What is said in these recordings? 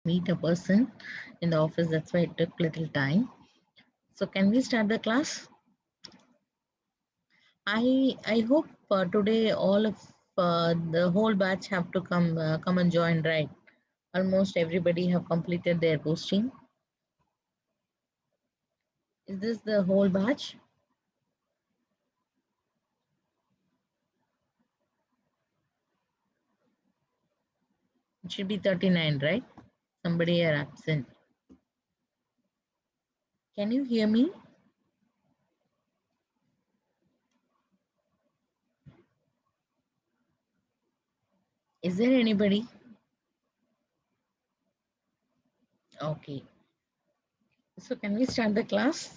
meet a person in the office. That's why it took little time. So can we start the class? I hope today all of the whole batch have to come and join, right? Almost everybody have completed their posting. Is this the whole batch? It should be 39, right? Somebody are absent. Can you hear me? Is there anybody? Okay. So can we start the class?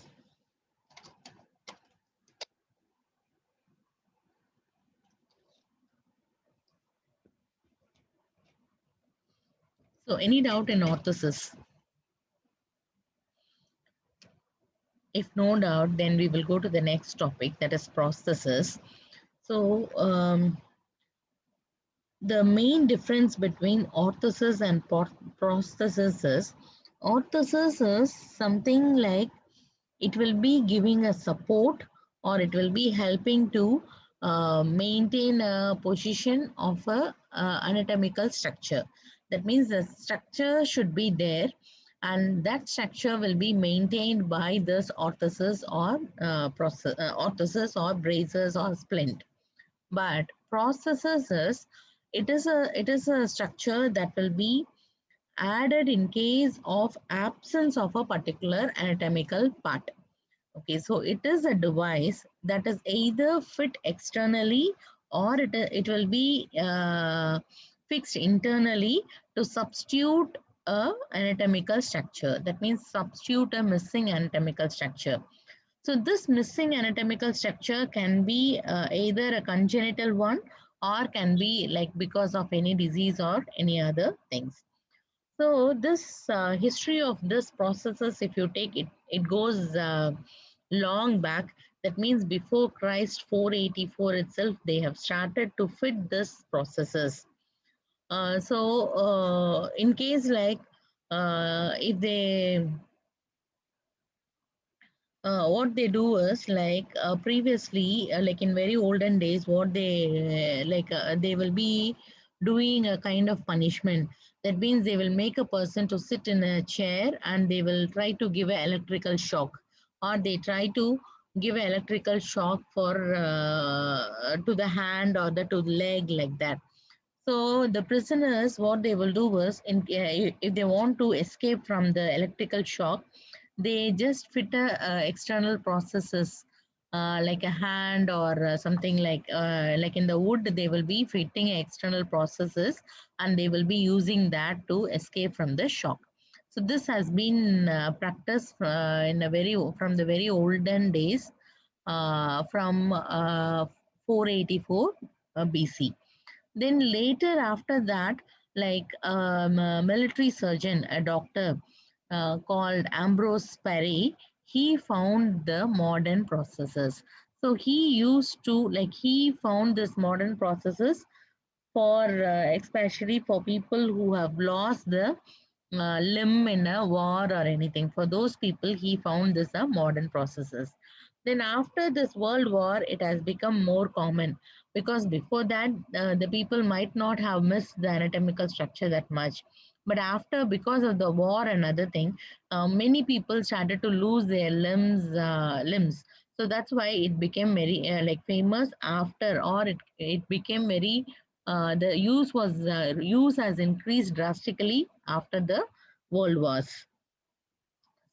So any doubt in orthosis? If no doubt, then we will go to the next topic, that is prosthesis. So the main difference between orthosis and prosthesis is orthosis is something like it will be giving a support or it will be helping to maintain a position of a anatomical structure. That means the structure should be there and that structure will be maintained by this orthosis or orthosis or braces or splint. But prosthesis is it is a structure that will be added in case of absence of a particular anatomical part. Okay, so it is a device that is either fit externally or it will be fixed internally to substitute a anatomical structure. That means substitute a missing anatomical structure. So this missing anatomical structure can be either a congenital one or can be like because of any disease or any other things. So this history of this processes, if you take it, it goes long back. That means before Christ 484 itself, they have started to fit this processes. In case like if they what they do is like previously like in very olden days what they will be doing a kind of punishment. That means they will make a person to sit in a chair and they will try to give an electrical shock, or they try to give an electrical shock for to the hand or to the leg, like that. So the prisoners, what they will do is, if they want to escape from the electrical shock, they just fit external processes like a hand or something like in the wood. They will be fitting external processes and they will be using that to escape from the shock. So this has been practiced in a very from the very olden days from 484 BC. Then later after that, like a military surgeon, a doctor called Ambrose Parry, he found the modern processes. So he used to like he found this modern processes for especially for people who have lost the limb in a war or anything. For those people, he found this modern processes. Then after this world war, it has become more common because before that, the people might not have missed the anatomical structure that much. But after, because of the war and other thing, many people started to lose their limbs. So that's why it became very like famous after, or it became very the use has increased drastically after the world wars.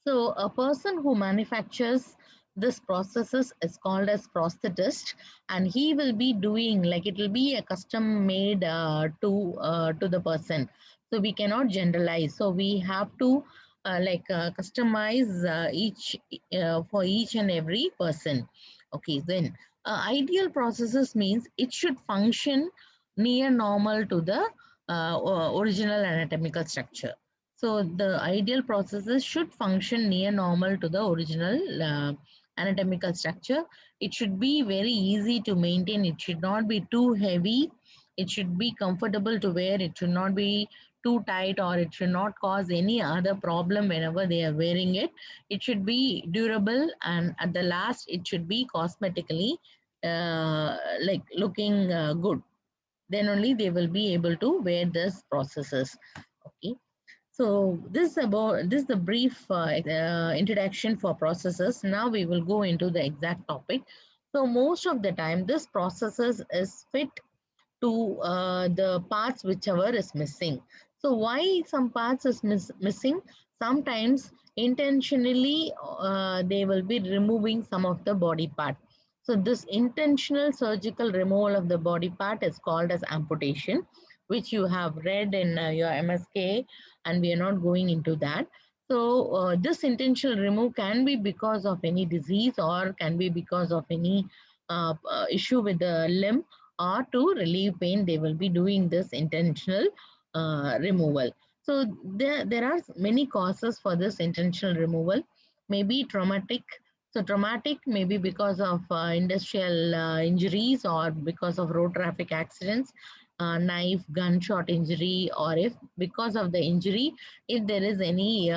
So a person who manufactures this processes is called as prosthetist, and he will be doing like it will be a custom made to the person. So we cannot generalize. So we have to customize each for each and every person. Okay, then ideal processes means it should function near normal to the original anatomical structure. So the ideal processes should function near normal to the original anatomical structure. It should be very easy to maintain. It should not be too heavy. It should be comfortable to wear. It should not be too tight, or it should not cause any other problem whenever they are wearing it. It should be durable, and at the last it should be cosmetically like looking good. Then only they will be able to wear this processes. Okay, so this is the brief introduction for processes. Now we will go into the exact topic. So most of the time this processes is fit to the parts whichever is missing. So why some parts is missing? Sometimes intentionally they will be removing some of the body part. So this intentional surgical removal of the body part is called as amputation, which you have read in your MSK, and we are not going into that. So this intentional remove can be because of any disease, or can be because of any issue with the limb, or to relieve pain. They will be doing this intentional removal. So there are many causes for this intentional removal. Maybe traumatic. So traumatic may be because of industrial injuries, or because of road traffic accidents, knife, gunshot injury, or if because of the injury, if there is any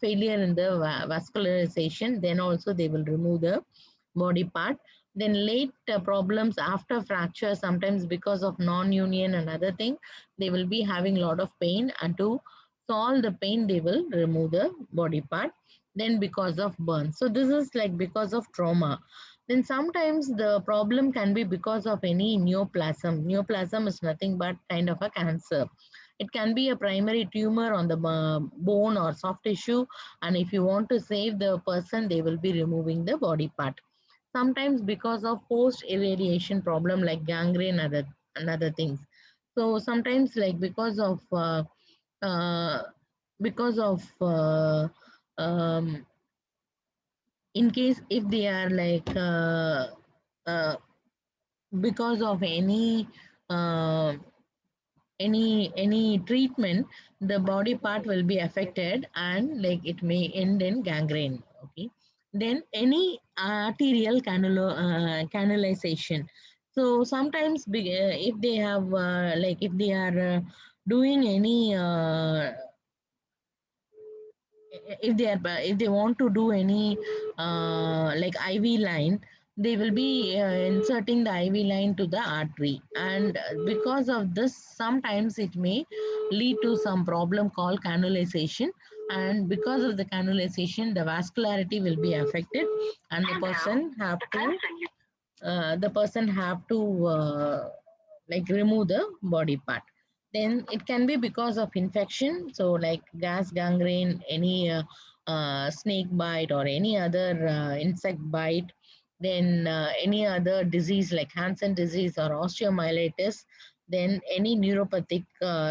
failure in the vascularization, then also they will remove the body part. Then late problems after fracture, sometimes because of non-union and other thing, they will be having a lot of pain, and to solve the pain they will remove the body part. Then because of burn, so this is like because of trauma. Then sometimes the problem can be because of any neoplasm. Neoplasm is nothing but kind of a cancer. It can be a primary tumor on the bone or soft tissue, and if you want to save the person, they will be removing the body part. Sometimes because of post irradiation problem like gangrene and other things. So sometimes like uh, because of in case if they are like uh, because of uh, any treatment, the body part will be affected, and like it may end in gangrene. Okay, then any arterial canalization. So sometimes if they have like if they are doing any if they want to do any like IV line, they will be inserting the IV line to the artery, and because of this, sometimes it may lead to some problem called cannulization, and because of the cannulization, the vascularity will be affected, and the person have to like remove the body part. Then it can be because of infection, so like gas gangrene, any snake bite, or any other insect bite. Then any other disease like Hansen disease or osteomyelitis. Then any neuropathic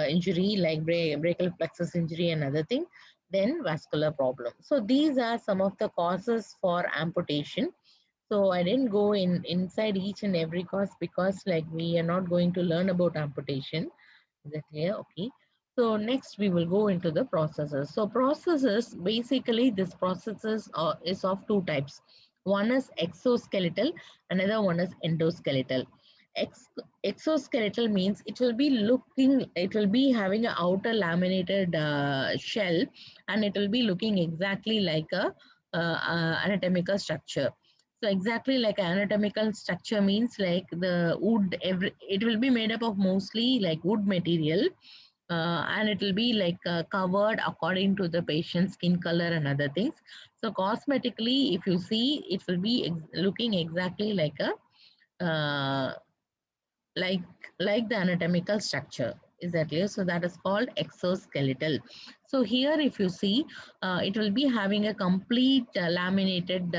injury like brachial plexus injury and other thing. Then vascular problem. So these are some of the causes for amputation. So I didn't go inside each and every cause, because like we are not going to learn about amputation. Is that clear? Okay. So next we will go into the processes. So processes, basically this processes is of two types. One is exoskeletal, another one is endoskeletal. Ex Exoskeletal means it will be having an outer laminated shell, and it will be looking exactly like a anatomical structure. So exactly like anatomical structure means like the wood, it will be made up of mostly like wood material, and it will be like covered according to the patient's skin color and other things. So cosmetically, if you see, it will be looking exactly like a uh, like like the anatomical structure. Is that clear? So that is called exoskeletal. So here if you see, it will be having a complete laminated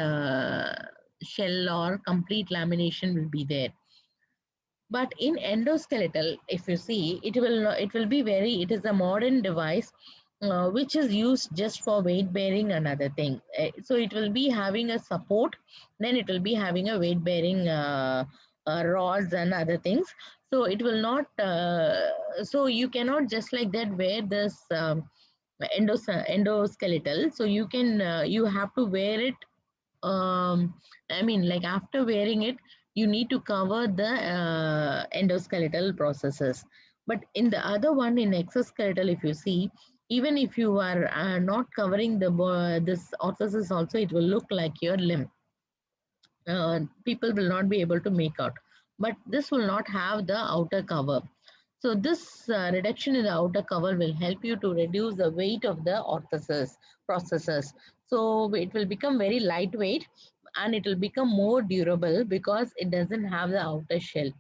shell, or complete lamination will be there. But in endoskeletal, if you see, it will be very, it is a modern device which is used just for weight bearing and other thing. So it will be having a support, then it will be having a weight bearing rods and other things. So it will not so you cannot just like that wear this endoskeletal. So you can you have to wear it, I mean, like after wearing it, you need to cover the endoskeletal processes. But in the other one, in exoskeletal, if you see, even if you are not covering the this orthosis also, it will look like your limb. People will not be able to make out. But this will not have the outer cover. So this reduction in the outer cover will help you to reduce the weight of the orthosis processors. So it will become very lightweight and it will become more durable because it doesn't have the outer shell.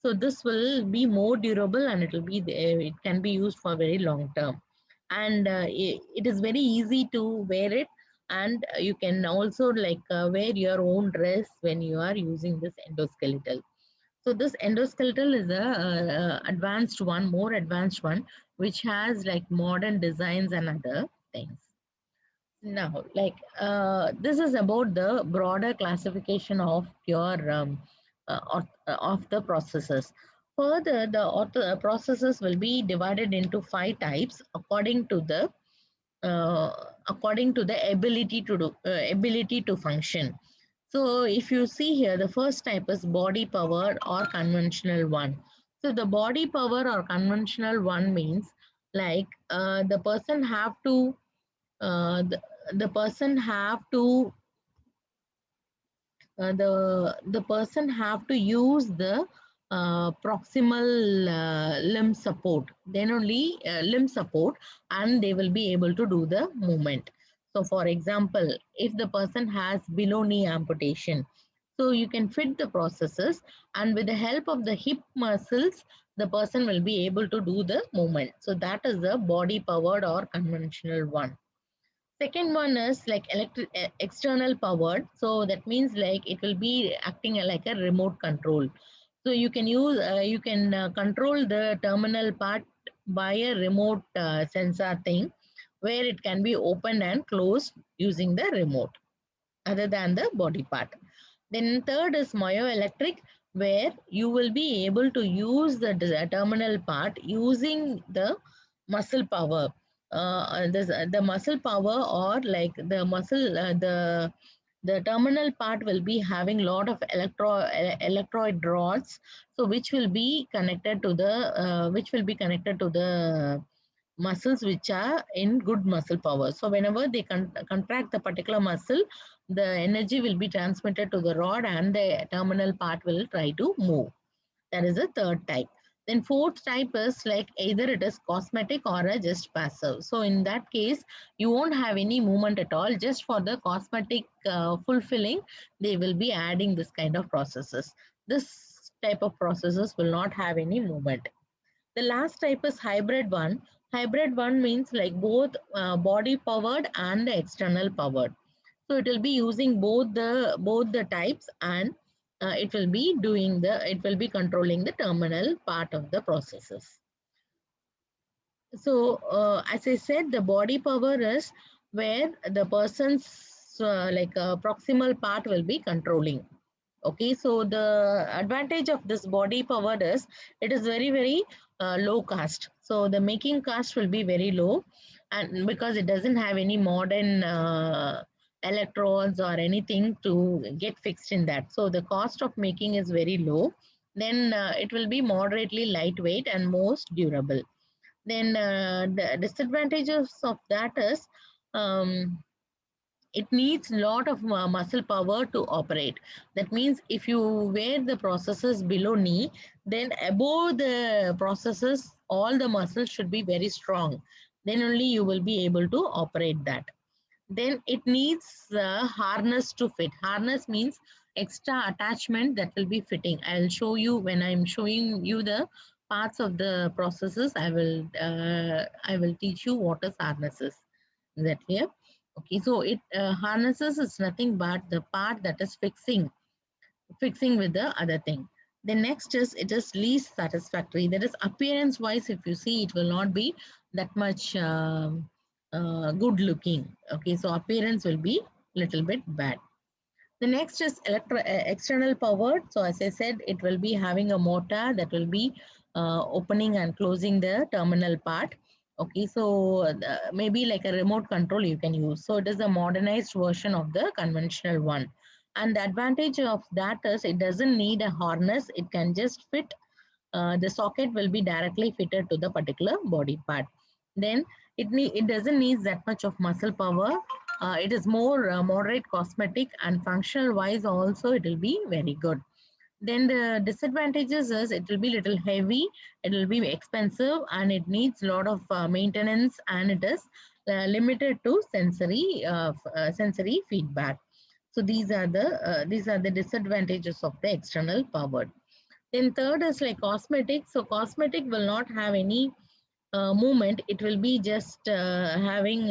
So this will be more durable and it can be used for very long term. And it is very easy to wear it, and you can also wear your own dress when you are using this endoskeletal. So this endoskeletal is a advanced one, more advanced one, which has like modern designs and other things. Now, this is about the broader classification of your of the processes. Further, the processes will be divided into 5 types according to the ability to function. So if you see here, the first type is body power or conventional one. So the body power or conventional one means the person have to uh, the, the person have to the person have to use the proximal limb support, then only limb support, and they will be able to do the movement. So for example, if the person has below knee amputation, so you can fit the processes, and with the help of the hip muscles, the person will be able to do the movement. So that is the body powered or conventional one. Second one is like external powered. So that means like it will be acting like a remote control. So you can control the terminal part by a remote sensor thing, where it can be opened and closed using the remote other than the body part. Then third is myoelectric, where you will be able to use the terminal part using the muscle power. The muscle power, or like the muscle, the terminal part will be having lot of electroid rods, so which will be connected to the muscles which are in good muscle power. So whenever they contract the particular muscle, the energy will be transmitted to the rod and the terminal part will try to move. That is the third type. Then fourth type is like either it is cosmetic or a just passive. So in that case, you won't have any movement at all. Just for the cosmetic fulfilling, they will be adding this kind of processes. This type of processes will not have any movement. The last type is hybrid one. Hybrid one means like both body powered and the external powered. So it will be using both the types, and it will be controlling the terminal part of the processes. So as I said, the body power is where the person's proximal part will be controlling. Okay, so the advantage of this body powered is it is very low cost. So the making cost will be very low, and because it doesn't have any modern electrodes or anything to get fixed in that, so the cost of making is very low. Then it will be moderately lightweight and most durable. Then the disadvantages of that is um, it needs a lot of muscle power to operate. That means if you wear the processes below knee, then above the processes, all the muscles should be very strong. Then only you will be able to operate that. Then it needs harness to fit. Harness means extra attachment that will be fitting. I'll show you when I'm showing you the parts of the processes. I will teach you what is harnesses. Is that clear? Okay, so it harnesses is nothing but the part that is fixing with the other thing. The next is it is least satisfactory. That is appearance wise, if you see, it will not be that much good looking. Okay, so appearance will be little bit bad. The next is external powered. So as I said, it will be having a motor that will be opening and closing the terminal part. Okay, so maybe like a remote control you can use. So it is a modernized version of the conventional one. And the advantage of that is it doesn't need a harness. It can just fit the socket will be directly fitted to the particular body part. Then it doesn't need that much of muscle power. It is more moderate cosmetic, and functional wise also it will be very good. Then the disadvantages is it will be little heavy, it will be expensive, and it needs a lot of maintenance, and it is limited to sensory feedback. So these are the disadvantages of the external powered. Then third is like cosmetic. So cosmetic will not have any movement. It will be just having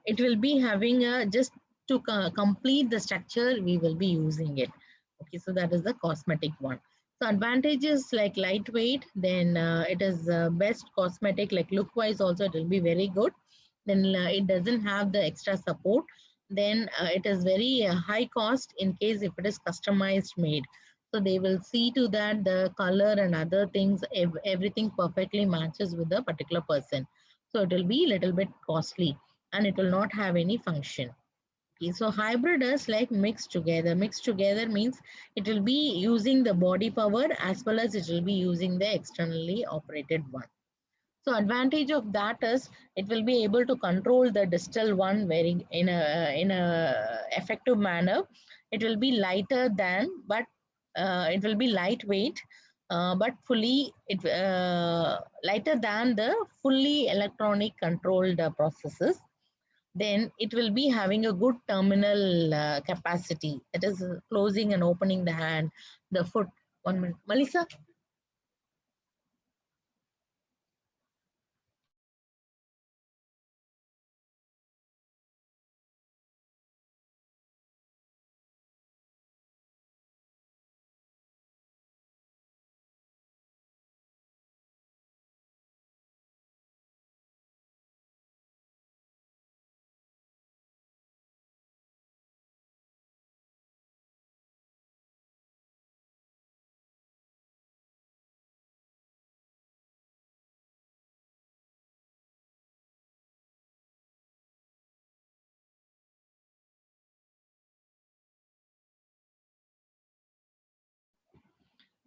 it will be having a just to complete the structure we will be using it. Okay, so that is the cosmetic one. So advantages like lightweight, then it is best cosmetic, like look wise also it will be very good. Then it doesn't have the extra support. Then it is very high cost in case if it is customized made. So they will see to that the color and other things, everything perfectly matches with the particular person. So it will be little bit costly, and it will not have any function. Okay, so hybrid is like mixed together. Mixed together means it will be using the body power as well as it will be using the externally operated one. So advantage of that is it will be able to control the distal one very in a effective manner. It will be lighter than, but it will be lightweight, but fully it lighter than the fully electronic controlled processes. Then it will be having a good terminal capacity. It is closing and opening the hand, the foot. 1 minute, Melissa.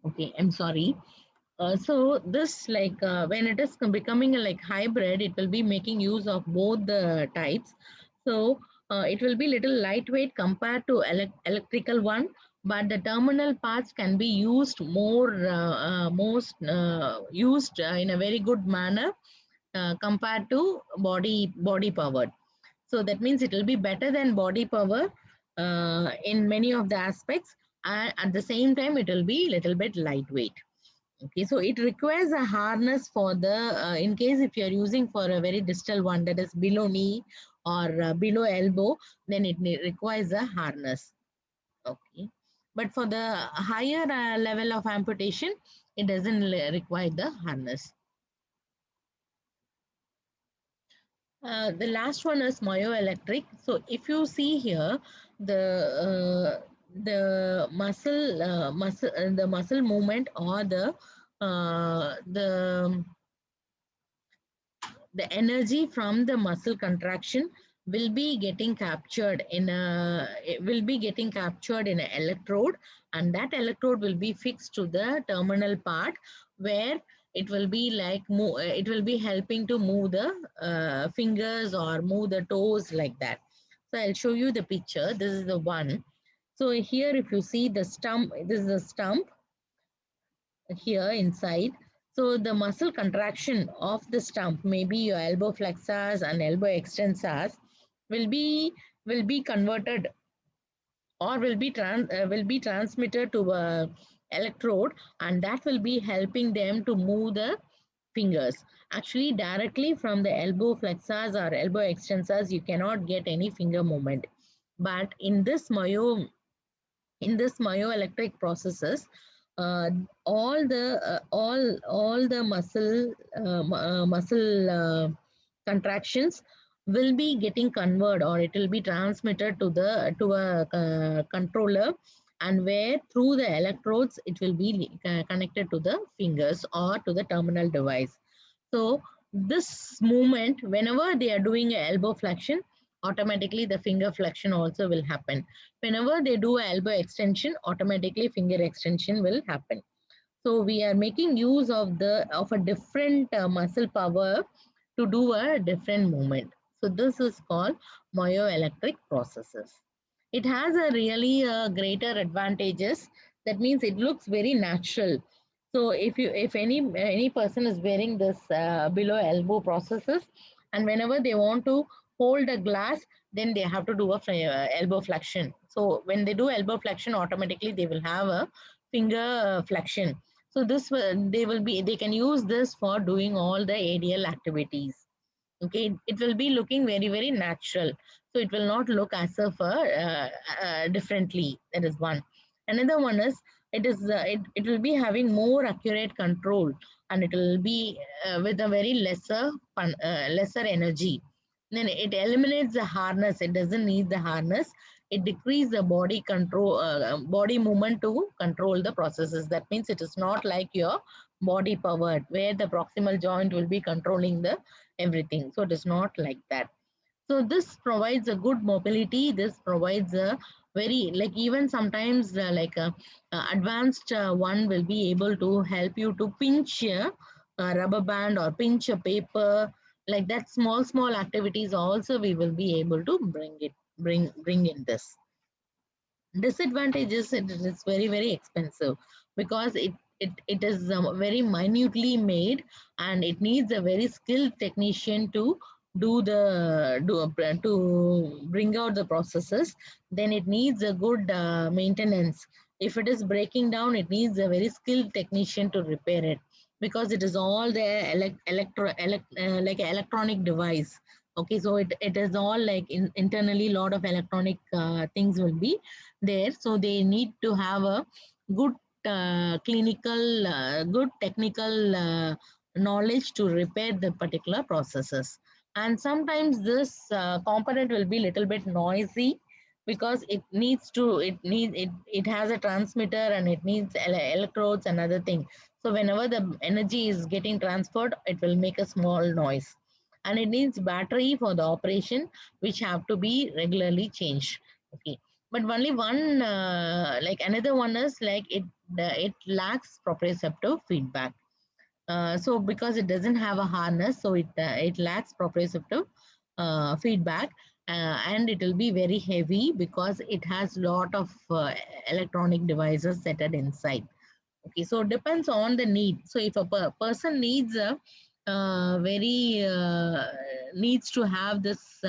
Okay, I'm sorry. So this like when it is becoming a like hybrid, it will be making use of both the types. So it will be little lightweight compared to electrical one, but the terminal parts can be used more most used in a very good manner compared to body powered. So that means it will be better than body power in many of the aspects, and at the same time it will be little bit lightweight. Okay, so it requires a harness for the in case if you are using for a very distal one, that is below knee or below elbow, then it requires a harness. Okay, but for the higher level of amputation, it doesn't require the harness. The last one is myoelectric. So if you see here, the muscle movement, or the energy from the muscle contraction will be getting captured in a it will be getting captured in an electrode, and that electrode will be fixed to the terminal part, where it will be like it will be helping to move the fingers or move the toes like that. So I'll show you the picture. This is the one. So here if you see the stump, this is the stump here inside. So the muscle contraction of the stump, maybe your elbow flexors and elbow extensors, will be will be converted, or will be transmitted to a electrode, and that will be helping them to move the fingers. Actually, directly from the elbow flexors or elbow extensors, you cannot get any finger movement. But in this myoelectric processes, uh, all the muscle contractions will be getting converted, or it will be transmitted to the to a controller, and where through the electrodes it will be connected to the fingers or to the terminal device. So this movement, whenever they are doing a elbow flexion automatically the finger flexion also will happen. Whenever they do elbow extension, automatically finger extension will happen. So we are making use of a different muscle power to do a different movement. So this is called myoelectric processes. It has a really greater advantages. That means it looks very natural. So if any person is wearing this below elbow processes, and whenever they want to hold a glass, then they have to do a elbow flexion. So when they do elbow flexion, automatically they will have a finger flexion. So they can use this for doing all the ADL activities. Okay, it will be looking very very natural, so it will not look as if differently. That is one. Another one is it will be having more accurate control, and it will be with a very lesser energy. Then it eliminates the harness. It doesn't need the harness. It decreases the body movement to control the processes. That means it is not like your body powered, where the proximal joint will be controlling the everything. So it is not like that. So this provides a good mobility. This provides a very, like, even sometimes like advanced one will be able to help you to pinch a rubber band or pinch a paper, like that. Small activities also we will be able to bring in this. Disadvantages, it is very very expensive, because it is very minutely made, and it needs a very skilled technician to to bring out the processes. Then it needs a good maintenance. If it is breaking down, it needs a very skilled technician to repair it, because it is all the like electronic device. Okay, so it is all like internally lot of electronic things will be there. So they need to have a good good technical knowledge to repair the particular processes. And sometimes this component will be little bit noisy, because it has a transmitter, and it needs electrodes and other thing. So whenever the energy is getting transferred, it will make a small noise, and it needs battery for the operation, which have to be regularly changed. Okay, but only one like another one is like it lacks proprioceptive feedback. So because it doesn't have a harness, so it lacks proprioceptive feedback, and it will be very heavy, because it has lot of electronic devices set inside. Okay, so it depends on the need. So if a person needs a very needs to have this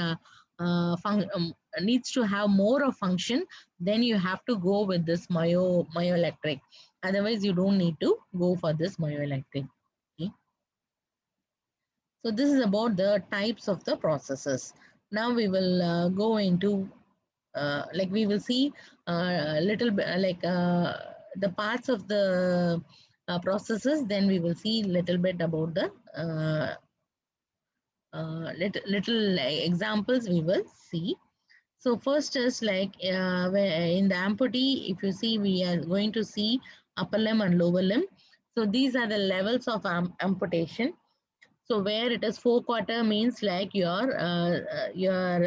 needs to have more of function, then you have to go with this myoelectric. Otherwise you don't need to go for this myoelectric. Okay, so this is about the types of the processes. Now we will go into like we will see a little bit the parts of the processes. Then we will see little bit about the little examples we will see. So first is like where in the amputee, if you see, we are going to see upper limb and lower limb. So these are the levels of amputation. So where it is 4/4 means like your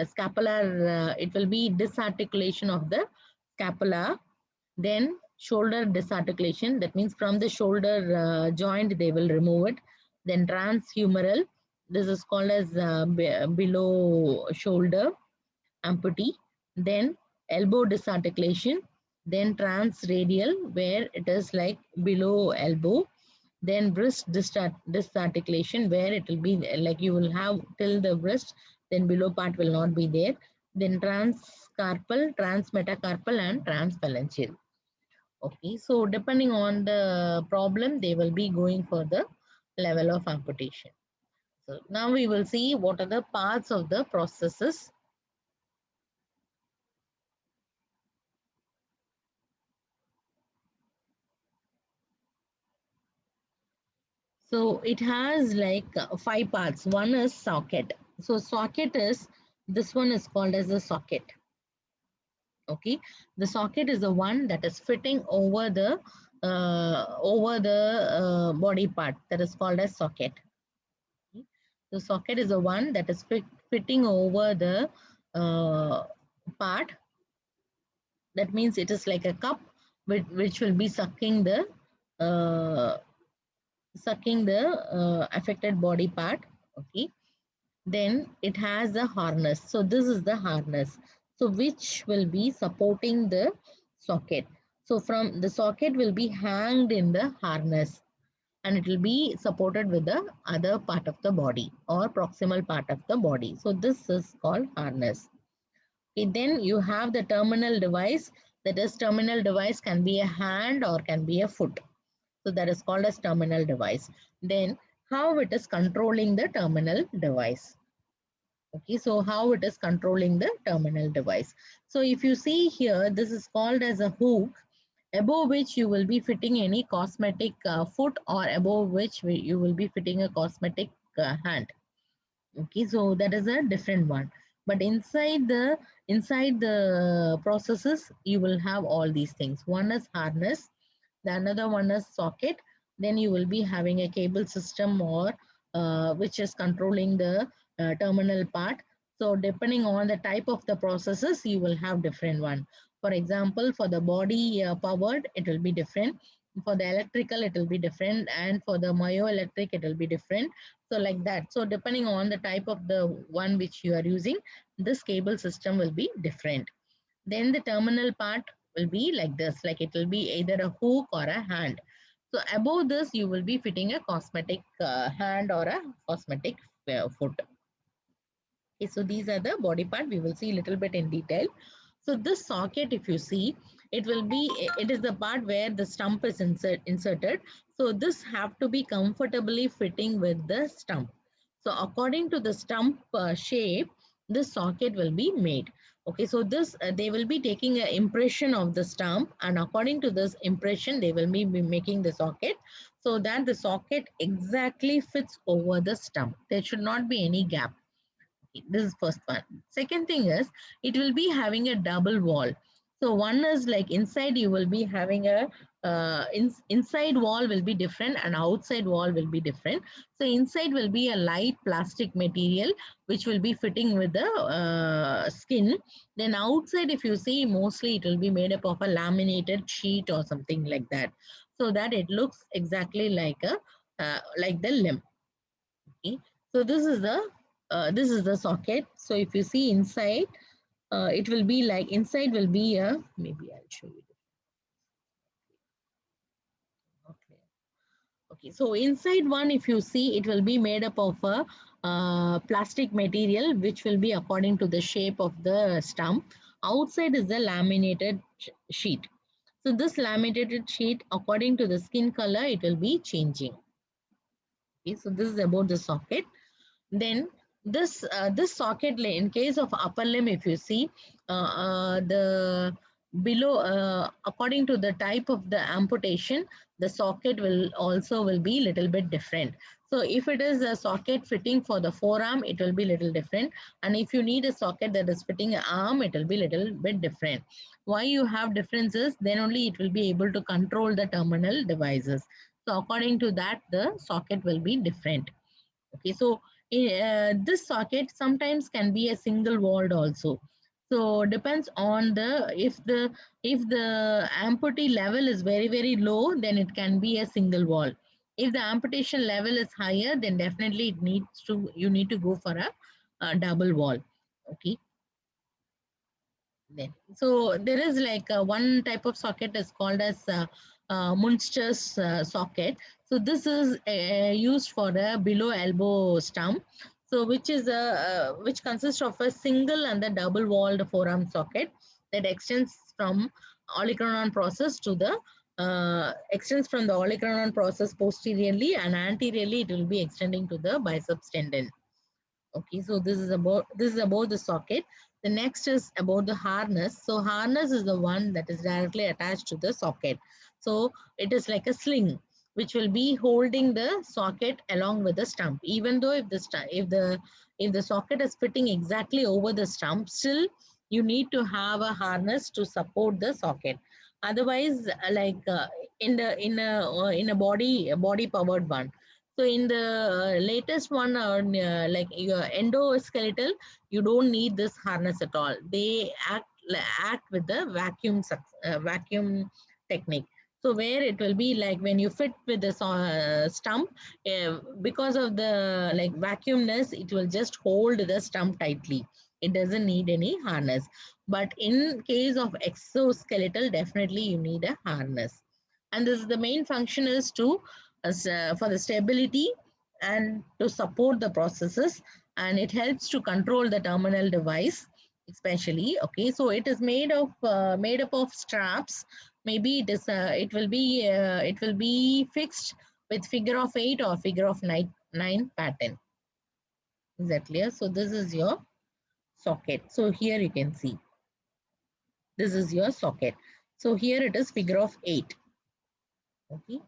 scapular, it will be disarticulation of the scapula. Then shoulder disarticulation, that means from the shoulder joint they will remove it. Then transhumeral, this is called as below shoulder amputee. Then elbow disarticulation. Then transradial, where it is like below elbow. Then wrist disarticulation, where it will be like you will have till the wrist, then below part will not be there. Then transcarpal, transmetacarpal, and transphalangeal. Okay, so depending on the problem, they will be going for the level of amputation. So now we will see what are the parts of the processes. So it has like 5 parts. One is socket. So socket is, this one is called as a socket. Okay, the socket is the one that is fitting over the body part, that is called as socket. Okay? The socket is the one that is fitting over the uh, part. That means it is like a cup which will be uh, sucking the affected body part. Okay, then it has a harness. So this is the harness, so which will be supporting the socket. So from the socket will be hanged in the harness, and it will be supported with the other part of the body or proximal part of the body. So this is called harness. Okay, then you have the terminal device. That is, terminal device can be a hand or can be a foot. So that is called as terminal device. Then how it is controlling the terminal device. Okay, so how it is controlling the terminal device. So if you see here, this is called as a hook, above which you will be fitting any cosmetic foot, or above which you will be fitting a cosmetic hand. Okay, so that is a different one. But inside the processes, you will have all these things. One is harness, the another one is socket. Then you will be having a cable system, or which is controlling the terminal part. So depending on the type of the processes, you will have different one. For example, for the body powered, it will be different. For the electrical, it will be different, and for the myoelectric, it will be different. So like that. So depending on the type of the one which you are using, this cable system will be different. Then the terminal part will be like this, like it will be either a hook or a hand. So above this, you will be fitting a cosmetic hand or a cosmetic foot. Okay, so these are the body part. We will see a little bit in detail. So this socket, if you see, it is the part where the stump is inserted. So this have to be comfortably fitting with the stump. So according to the stump shape, this socket will be made. Okay, so this they will be taking an impression of the stump, and according to this impression, they will be making the socket, so that the socket exactly fits over the stump. There should not be any gap. This is first one. Second thing is, it will be having a double wall. So one is like inside you will be having a inside wall will be different and outside wall will be different. So inside will be a light plastic material which will be fitting with the skin. Then outside, if you see, mostly it will be made up of a laminated sheet or something like that, so that it looks exactly like the limb. Okay, so this is the socket. So if you see inside, it will be like inside will be a, maybe I'll show you. Okay. Okay, so inside one, if you see, it will be made up of a plastic material which will be according to the shape of the stump. Outside is the laminated sheet. So this laminated sheet, according to the skin color, it will be changing. Okay, so this is about the socket. Then this socket, in case of upper limb, if you see, the below, according to the type of the amputation, the socket will be little bit different. So if it is a socket fitting for the forearm, it will be little different, and if you need a socket that is fitting an arm, it will be little bit different. Why you have differences? Then only it will be able to control the terminal devices. So according to that, the socket will be different. Okay, so this socket sometimes can be a single walled also. So depends on if the amputee level is very low, then it can be a single wall. If the amputation level is higher, then definitely you need to go for a double wall. Okay, then so there is like one type of socket is called as Munster's socket. So this is used for a below elbow stump. So which consists of a single and the double walled forearm socket that extends from the olecranon process posteriorly, and anteriorly it will be extending to the biceps tendon. Okay, so this is about the socket. The next is about the harness. So harness is the one that is directly attached to the socket. So it is like a sling which will be holding the socket along with the stump. Even though if the socket is fitting exactly over the stump, still you need to have a harness to support the socket. Otherwise, in a body powered one. So in the latest one, like your endoskeletal, you don't need this harness at all. They act with the vacuum technique. So where it will be like when you fit with the stump, because of the like vacuumness, it will just hold the stump tightly. It doesn't need any harness. But in case of exoskeletal, definitely you need a harness. And this is the main function is to for the stability and to support the processes, and it helps to control the terminal device especially. Okay, so it is made up of straps. Maybe it will be fixed with figure of 8 or figure of 9 pattern. Is that clear? So this is your socket. So here you can see this is your socket. So here it is figure of 8. Okay,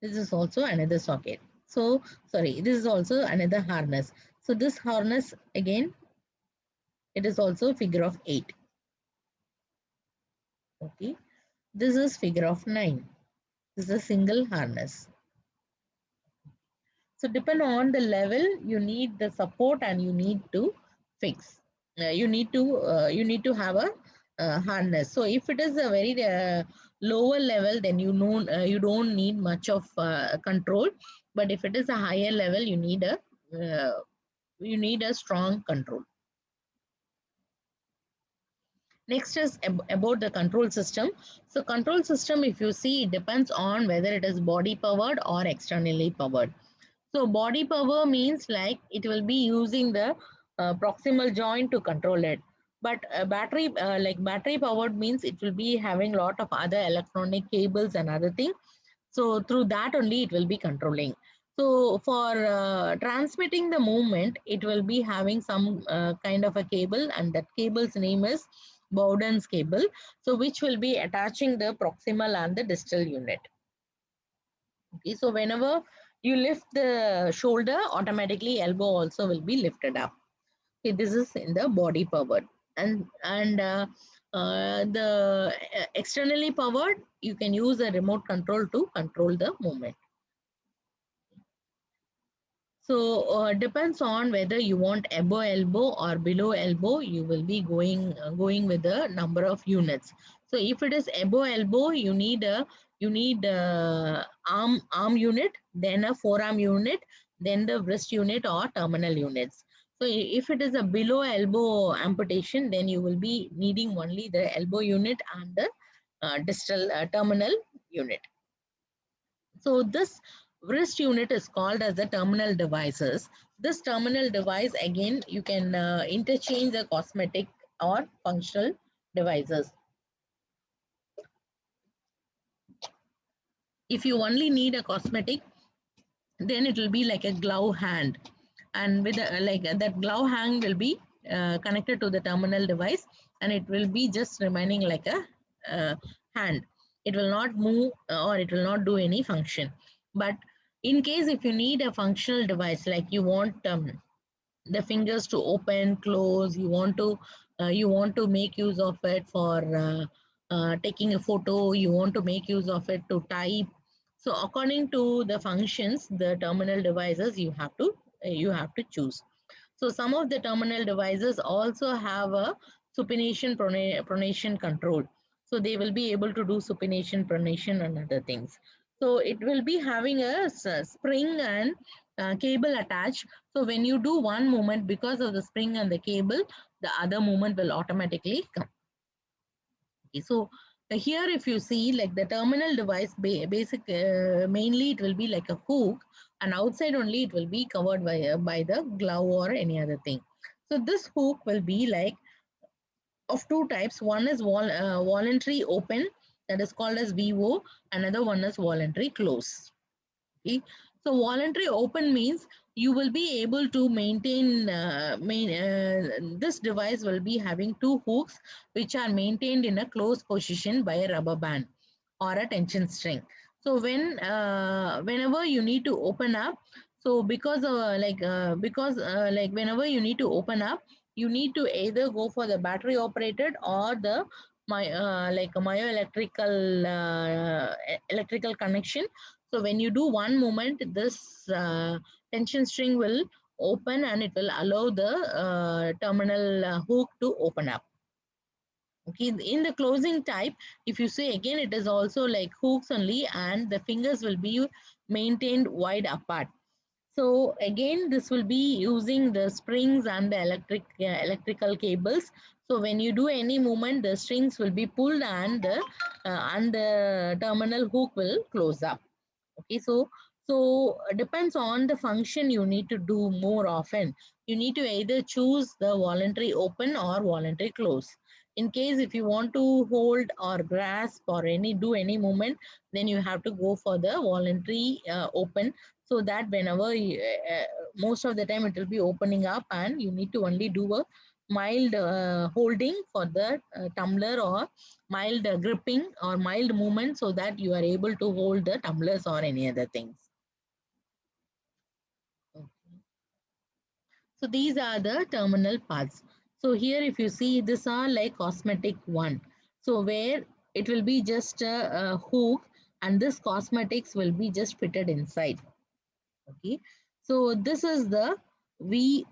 this is also another socket. So sorry, this is also another harness. So this harness again, it is also figure of 8. Okay, this is figure of 9. This is a single harness. So depend on the level, you need the support and you need to fix. You need to have a harness. So if it is a very lower level, then you don't need much of control. But if it is a higher level, you need a strong control. Next is about the control system. So control system, if you see, it depends on whether it is body powered or externally powered. So body power means like it will be using the proximal joint to control it. But battery powered means it will be having a lot of other electronic cables and other things. So through that only it will be controlling. So for transmitting the movement, it will be having some kind of a cable, and that cable's name is Bowden's cable. So which will be attaching the proximal and the distal unit. Okay, so whenever you lift the shoulder, automatically elbow also will be lifted up. Okay, this is in the body powered. And the externally powered, you can use a remote control to control the movement. So depends on whether you want above elbow or below elbow, you will be going with the number of units. So if it is above elbow, you need a arm unit, then a forearm unit, then the wrist unit or terminal units. So if it is a below elbow amputation, then you will be needing only the elbow unit and the distal terminal unit. So this wrist unit is called as the terminal devices. This terminal device, again, you can interchange the cosmetic or functional devices. If you only need a cosmetic, then it will be like a glove hand, and with that glove hand will be connected to the terminal device, and it will be just remaining like a hand. It will not move or it will not do any function. But in case if you need a functional device, like you want the fingers to open close, you want to make use of it for taking a photo, you want to make use of it to type. So according to the functions, the terminal devices you have to choose. So some of the terminal devices also have a supination pronation control. So they will be able to do supination, pronation and other things. So it will be having a spring and cable attached. So when you do one movement, because of the spring and the cable, the other movement will automatically come. Okay, so here if you see like the terminal device mainly it will be like a hook, and outside only it will be covered by the glove or any other thing. So this hook will be like of two types. One is voluntary open, that is called as VO. Another one is voluntary close. Okay. So voluntary open means you will be able to maintain this device will be having two hooks which are maintained in a closed position by a rubber band or a tension string. So whenever you need to open up, so because whenever you need to open up, you need to either go for the battery operated or the like a electrical connection. So when you do one movement, this tension string will open and it will allow the terminal hook to open up. Okay, in the closing type, if you see again, it is also like hooks only, and the fingers will be maintained wide apart. So again, this will be using the springs and the electrical cables. So when you do any movement, the strings will be pulled and the terminal hook will close up. Okay, so depends on the function you need to do more often. You need to either choose the voluntary open or voluntary close. In case if you want to hold or grasp or do any movement, then you have to go for the voluntary open, so that whenever most of the time it will be opening up, and you need to only do a mild holding for the tumbler, or mild gripping or mild movement, so that you are able to hold the tumblers or any other things. Okay. So these are the terminal parts. So here if you see, these are like cosmetic one. So where it will be just a hook, and this cosmetics will be just fitted inside. Okay. So this is the VC,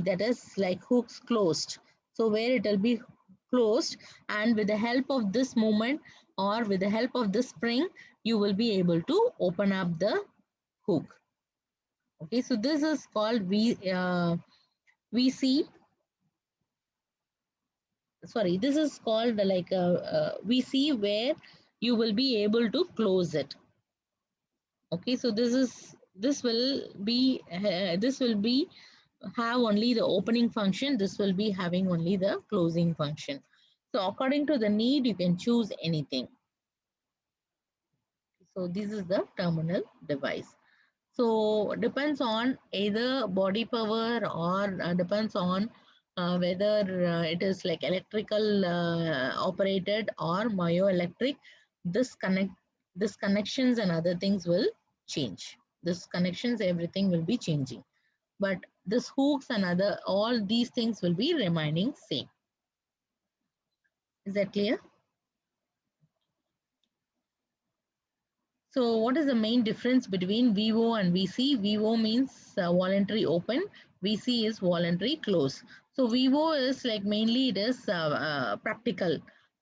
that is like hooks closed. So where it will be closed, and with the help of this movement or with the help of this spring, you will be able to open up the hook. Okay, so this is called VC. Sorry, this is called like a VC, where you will be able to close it. Okay, so this will be have only the opening function. This will be having only the closing function. So according to the need, you can choose anything. So this is the terminal device. So depends on either body power, or depends on whether it is like electrical operated or myoelectric. This connections and other things will change. This connections, everything will be changing. But this hooks and other, all these things will be remaining same. Is that clear? So what is the main difference between VO and VC? VO means voluntary open, VC is voluntary close. So VO is like mainly it is practical.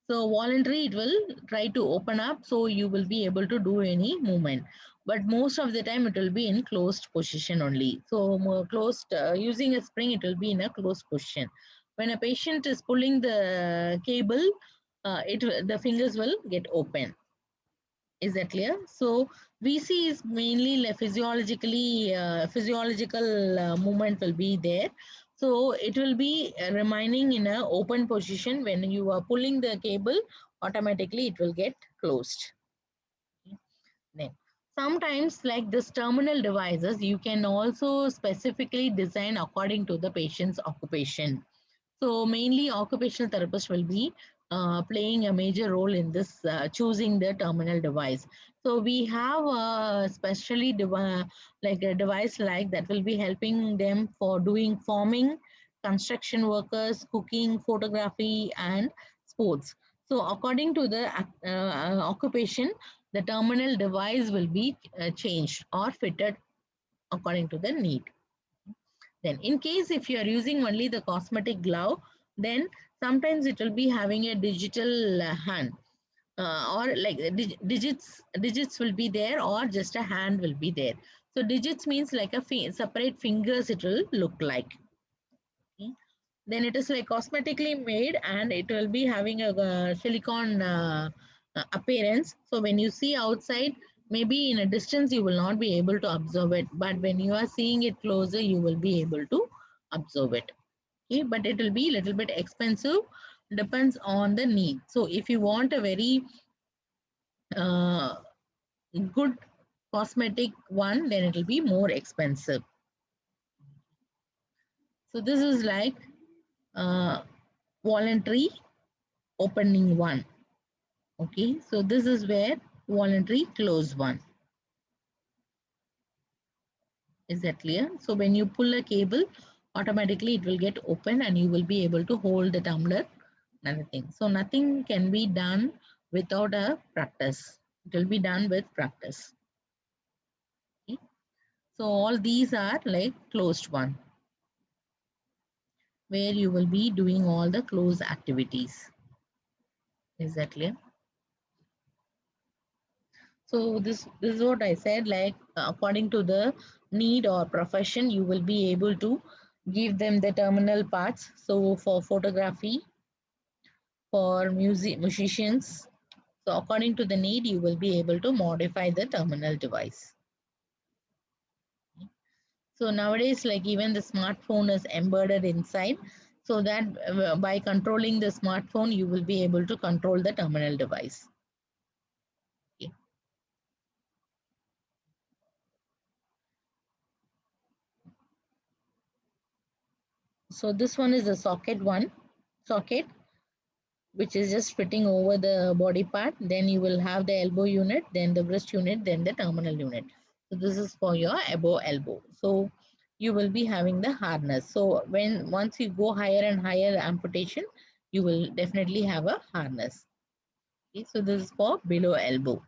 So voluntary, it will try to open up, so you will be able to do any movement. But most of the time it will be in closed position only. So more closed, using a spring, it will be in a closed position. When a patient is pulling the cable, the fingers will get open. Is that clear? So VC is mainly like physiological movement will be there. So it will be remaining in an open position. When you are pulling the cable, automatically it will get closed. Okay. Then sometimes like this terminal devices, you can also specifically design according to the patient's occupation. So mainly occupational therapist will be playing a major role in this choosing the terminal device. So we have like a device like that will be helping them for doing farming, construction workers, cooking, photography, and sports. So according to the occupation, the terminal device will be changed or fitted according to the need. Then in case if you are using only the cosmetic glove, then sometimes it will be having a digital hand, or like digits will be there, or just a hand will be there. So digits means like a separate fingers it will look like. Okay. Then it is like cosmetically made, and it will be having a silicone appearance. So when you see outside, maybe in a distance you will not be able to observe it, but when you are seeing it closer, you will be able to observe it. Okay, but it will be a little bit expensive, depends on the need. So if you want a very uh, good cosmetic one, then it will be more expensive. So this is like uh, voluntary opening one. Okay, so this is where voluntary close one. Is that clear? So when you pull a cable, automatically it will get open, and you will be able to hold the tumbler and everything. So nothing can be done without a practice. It will be done with practice. Okay. So all these are like closed one, where you will be doing all the closed activities. Is that clear? So this is what I said, like according to the need or profession, you will be able to give them the terminal parts. So for photography, for musicians, so according to the need, you will be able to modify the terminal device. So nowadays, like even the smartphone is embedded inside, so that by controlling the smartphone, you will be able to control the terminal device. Okay. So this one is a socket one, socket, which is just fitting over the body part. Then you will have the elbow unit, then the wrist unit, then the terminal unit. So this is for your above elbow. So you will be having the harness. So when once you go higher and higher amputation, you will definitely have a harness. Okay, so this is for below elbow.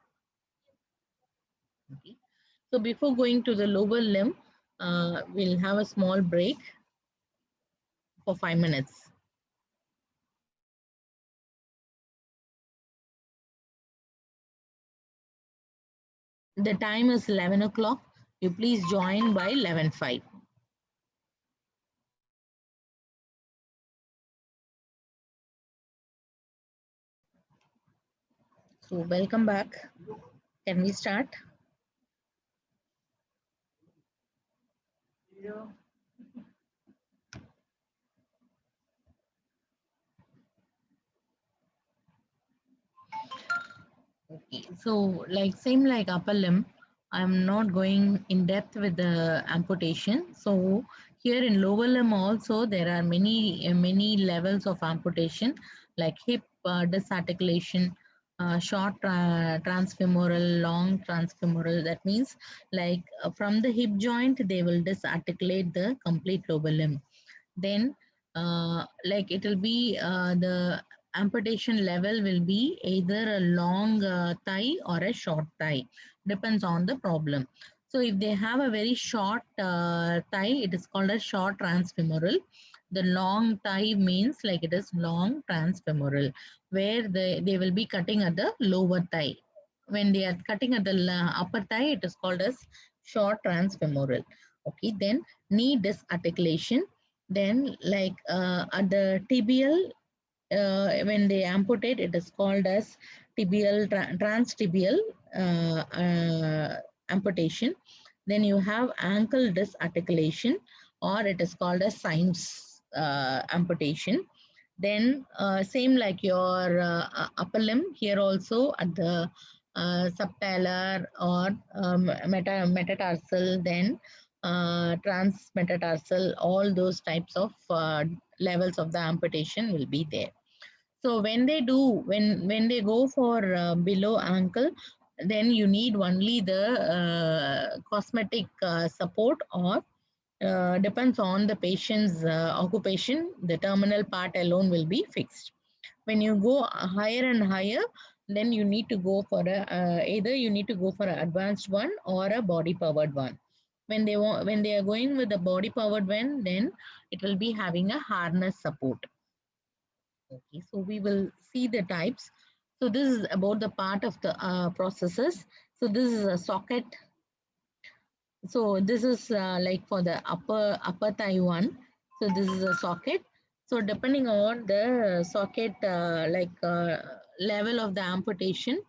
Okay. So before going to the lower limb, we'll have a small break for 5 minutes. The time is 11 o'clock. You please join by 11:05. So welcome back. Can we start? Okay. So like same like upper limb, I'm not going in depth with the amputation. So here in lower limb also there are many levels of amputation, like hip disarticulation, short transfemoral, long transfemoral. That means like from the hip joint they will disarticulate the complete lower limb. Then like it will be the amputation level will be either a long thigh or a short thigh, depends on the problem. So if they have a very short thigh, it is called a short transfemoral. The long thigh means like it is long transfemoral, where they will be cutting at the lower thigh. When they are cutting at the upper thigh, it is called as short transfemoral. Okay, then knee disarticulation, then like at the tibial, when they amputate, it is called as tibial transtibial amputation. Then you have ankle disarticulation, or it is called as Symes amputation. Then same like your upper limb, here also at the subtalar or metatarsal, then transmetatarsal, all those types of levels of the amputation will be there. So when they do, when they go for below ankle, then you need only the cosmetic support, or depends on the patient's occupation, the terminal part alone will be fixed. When you go higher and higher, then you need to go for a either you need to go for an advanced one or a body powered one. When they are going with the body powered one, then it will be having a harness support. Okay, so we will see the types. So this is about the part of the processes. So this is a socket. So this is like for the upper thigh one. So this is a socket. So depending on the socket level of the amputation,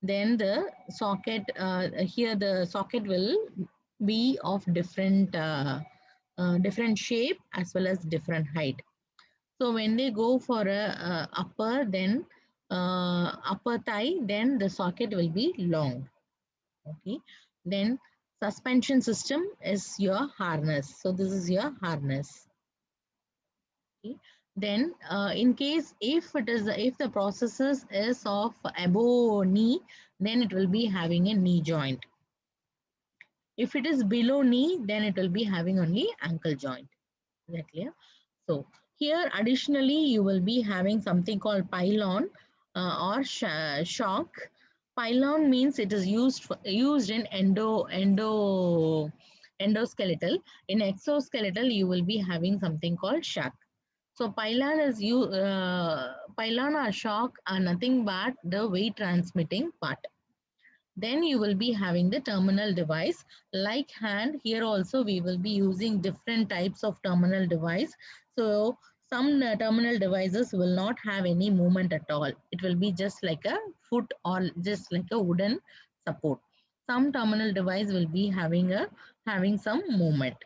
then the socket here the socket will be of different shape as well as different height. So when they go for a upper, then upper thigh, then the socket will be long. Okay. Then suspension system is your harness. So this is your harness. Okay. Then in case if the processes is of above knee, then it will be having a knee joint. If it is below knee, then it will be having only ankle joint. Is that clear? So here additionally you will be having something called pylon or shock. Pylon means it is used in endoskeletal. In exoskeletal, you will be having something called shack. So pylon or shock are nothing but the weight transmitting part. Then you will be having the terminal device like hand. Here also we will be using different types of terminal device. So some terminal devices will not have any movement at all. It will be just like a foot or just like a wooden support. Some terminal device will be having some movement.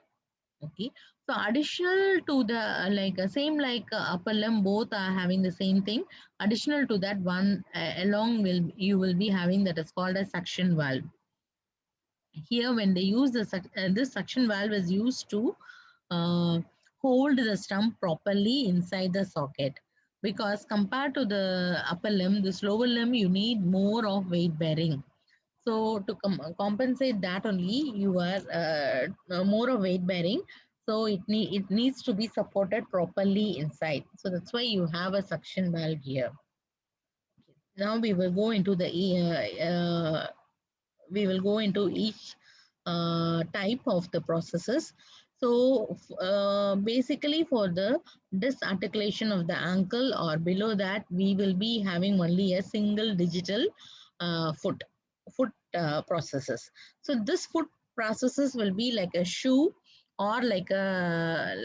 Okay, so additional to the same like upper limb, both are having the same thing. Additional to that one, along will you will be having that is called a suction valve. Here, when they use this suction valve is used to uh, hold the stump properly inside the socket, because compared to the upper limb, this lower limb you need more of weight bearing. So to compensate that only, you are more of weight bearing. So it needs to be supported properly inside. So that's why you have a suction valve here. Now we will go into each type of the processes. So basically for the disarticulation of the ankle or below that, we will be having only a single digital foot processes. So this foot processes will be like a shoe, or like a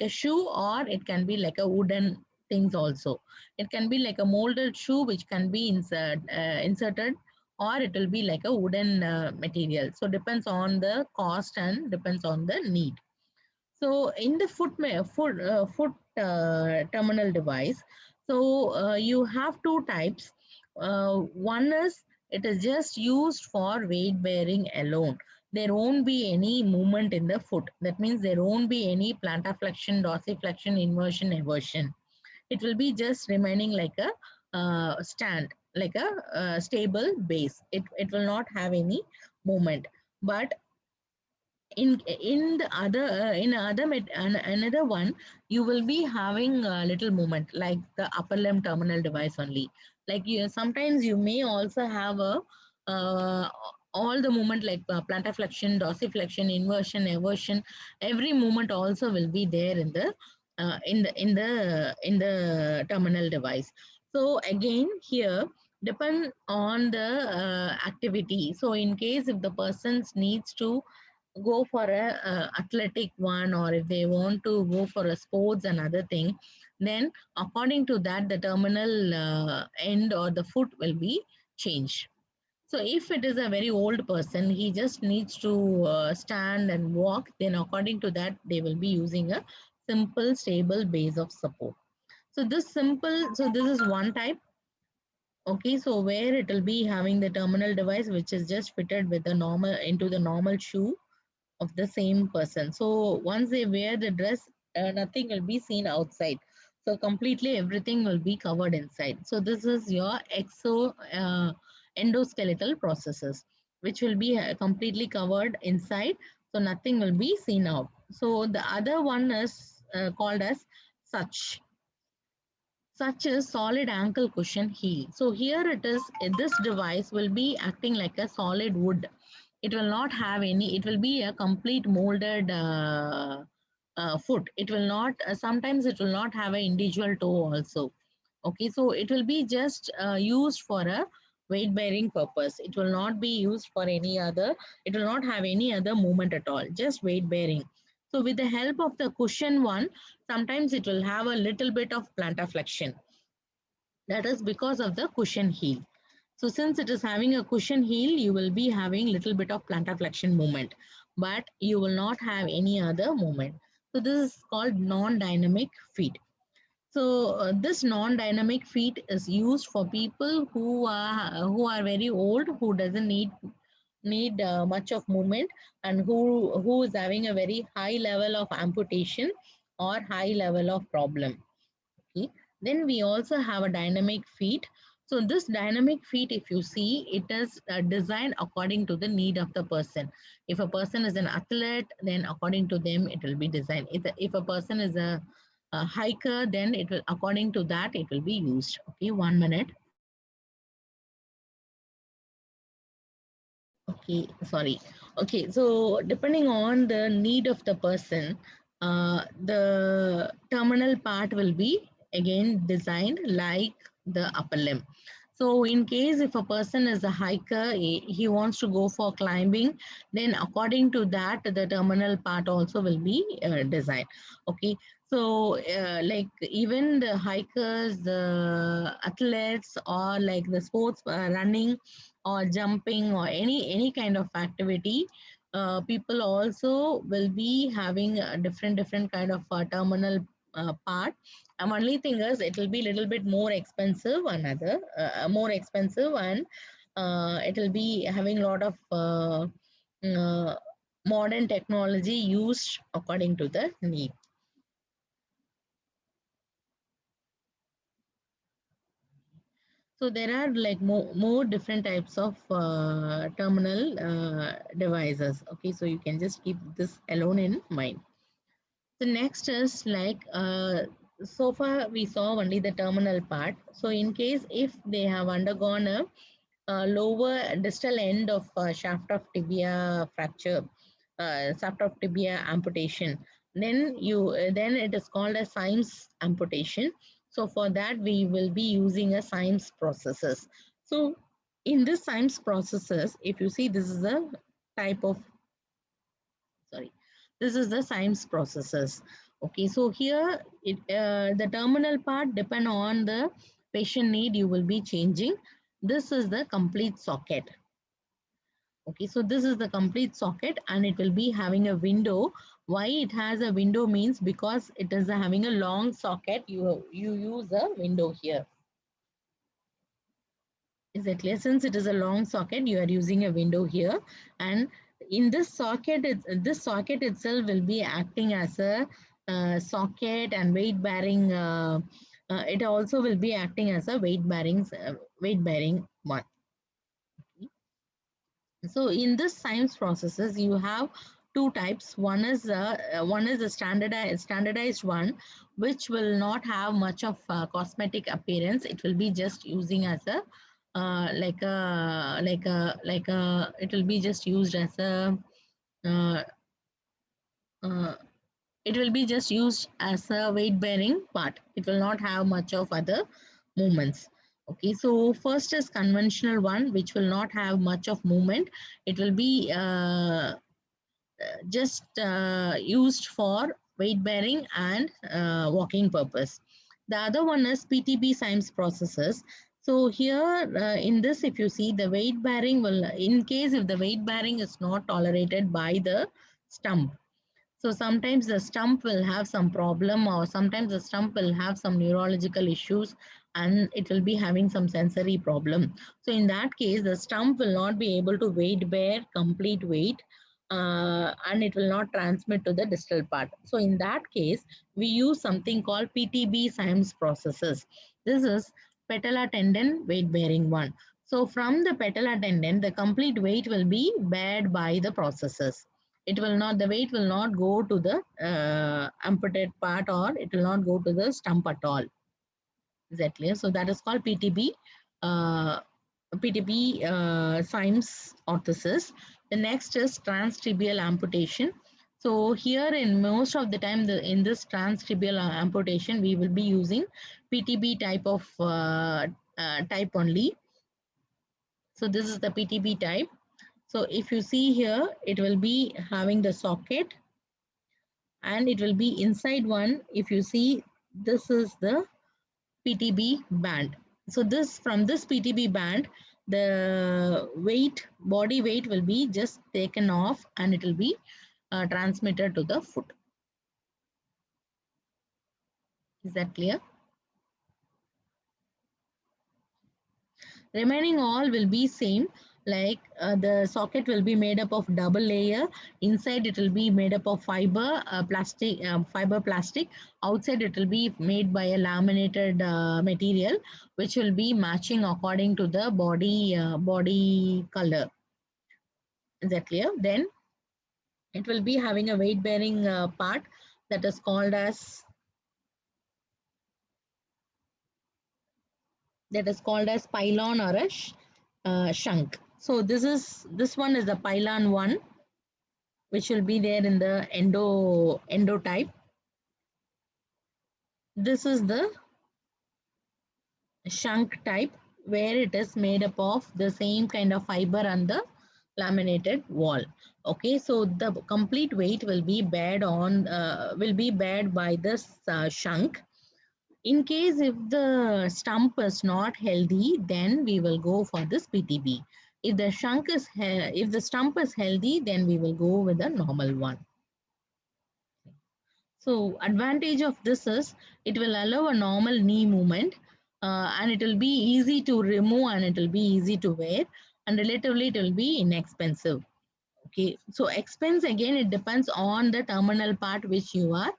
shoe, or it can be like a wooden things also. It can be like a molded shoe which can be inserted, or it will be like a wooden material. So depends on the cost and depends on the need. So in the foot terminal device, so you have two types. One is it is just used for weight bearing alone. There won't be any movement in the foot. That means there won't be any plantar flexion, dorsiflexion, inversion, eversion. It will be just remaining like a stand, like a stable base. It will not have any movement. But in the other another one, you will be having a little movement like the upper limb terminal device only. Like you sometimes you may also have a uh, all the movement like plantar flexion, dorsiflexion, inversion, eversion. Every movement also will be there in the in the terminal device. So again here depend on the activity. So in case if the persons needs to go for a athletic one, or if they want to go for a sports and other thing, then according to that the terminal end or the foot will be changed. So if it is a very old person, he just needs to stand and walk, then according to that they will be using a simple stable base of support. So this is one type. Okay, so where it will be having the terminal device which is just fitted with the normal into the normal shoe of the same person. So once they wear the dress, nothing will be seen outside. So completely everything will be covered inside. So this is your endoskeletal processes, which will be completely covered inside. So nothing will be seen out. So the other one is called as such such as solid ankle cushion heel. So here it is, this device will be acting like a solid wood. It will not have any, it will be a complete molded foot. It will not, sometimes it will not have an individual toe also. Okay, so it will be just used for a weight bearing purpose. It will not be used for any other, it will not have any other movement at all, just weight bearing. So with the help of the cushion one, sometimes it will have a little bit of plantar flexion. That is because of the cushion heel. So since it is having a cushion heel, you will be having little bit of plantar flexion movement, but you will not have any other movement. So this is called non-dynamic feet. So this non-dynamic feet is used for people who are very old, who doesn't need much of movement, and who is having a very high level of amputation or high level of problem. Okay. Then we also have a dynamic feet. So this dynamic feet, if you see, it is designed according to the need of the person. If a person is an athlete, then according to them, it will be designed. If a person is a hiker, then it will according to that it will be used. Okay, 1 minute. Okay, sorry. Okay, so depending on the need of the person, the terminal part will be again designed like the upper limb. So in case if a person is a hiker, he wants to go for climbing, then according to that, the terminal part also will be designed. Okay, so like even the hikers, the athletes, or like the sports running or jumping or any kind of activity, people also will be having a different kind of terminal part. And only thing is it will be little bit more expensive, another more expensive, and it will be having a lot of uh, modern technology used according to the need. So there are like more different types of terminal devices. Okay, so you can just keep this alone in mind. The next is like so far we saw only the terminal part. So in case if they have undergone a lower distal end of shaft of tibia fracture, shaft of tibia amputation, then then it is called a Symes amputation. So for that we will be using a Symes processes. So in this Symes processes, if you see, this is a type of, sorry, this is the Symes processes. Okay, so here the terminal part depend on the patient need, you will be changing. This is the complete socket. Okay, so this is the complete socket and it will be having a window. Why it has a window means because it is having a long socket, you use a window here. Is it clear? Since it is a long socket, you are using a window here, and in this socket, this socket itself will be acting as a socket and weight bearing. It also will be acting as a weight bearing one. So in this Symes processes, you have two types. One is a standardized one, which will not have much of cosmetic appearance. It will be just using as a it will be just used as a uh, uh, it will be just used as a weight bearing part. It will not have much of other movements. Okay, so first is conventional one, which will not have much of movement. It will be just used for weight bearing and walking purpose. The other one is PTB Symes processes. So here in this, if you see, the weight bearing will, in case if the weight bearing is not tolerated by the stump, so sometimes the stump will have some problem, or sometimes the stump will have some neurological issues and it will be having some sensory problem. So in that case, the stump will not be able to weight bear complete weight, and it will not transmit to the distal part. So in that case, we use something called PTB Symes processes. This is patella tendon weight bearing one. So from the patella tendon, the complete weight will be bared by the processes. It will not, the weight will not go to the amputated part, or it will not go to the stump at all. Is that clear? So that is called PTB, uh, PTB Symes orthosis. The next is transtibial amputation. So here in most of the time, in this transtibial amputation, we will be using PTB type of type only. So this is the PTB type. So if you see here, it will be having the socket and it will be inside one. If you see, this is the PTB band. So this, from this PTB band, the weight, body weight will be just taken off and it will be transmitted to the foot. Is that clear? Remaining all will be same, like the socket will be made up of double layer. Inside it will be made up of fiber plastic. Outside it will be made by a laminated material, which will be matching according to the body color. Is that clear? Then it will be having a weight bearing part, that is called as pylon or a shank. So this one is the pylon one, which will be there in the endotype. This is the shunt type, where it is made up of the same kind of fiber and the laminated wall. Okay, so the complete weight will be bared by this shunt. In case if the stump is not healthy, then we will go for this PTB. If if the stump is healthy, then we will go with the normal one. So advantage of this is it will allow a normal knee movement, and it will be easy to remove and it will be easy to wear, and relatively it will be inexpensive. Okay, so expense again, it depends on the terminal part which you are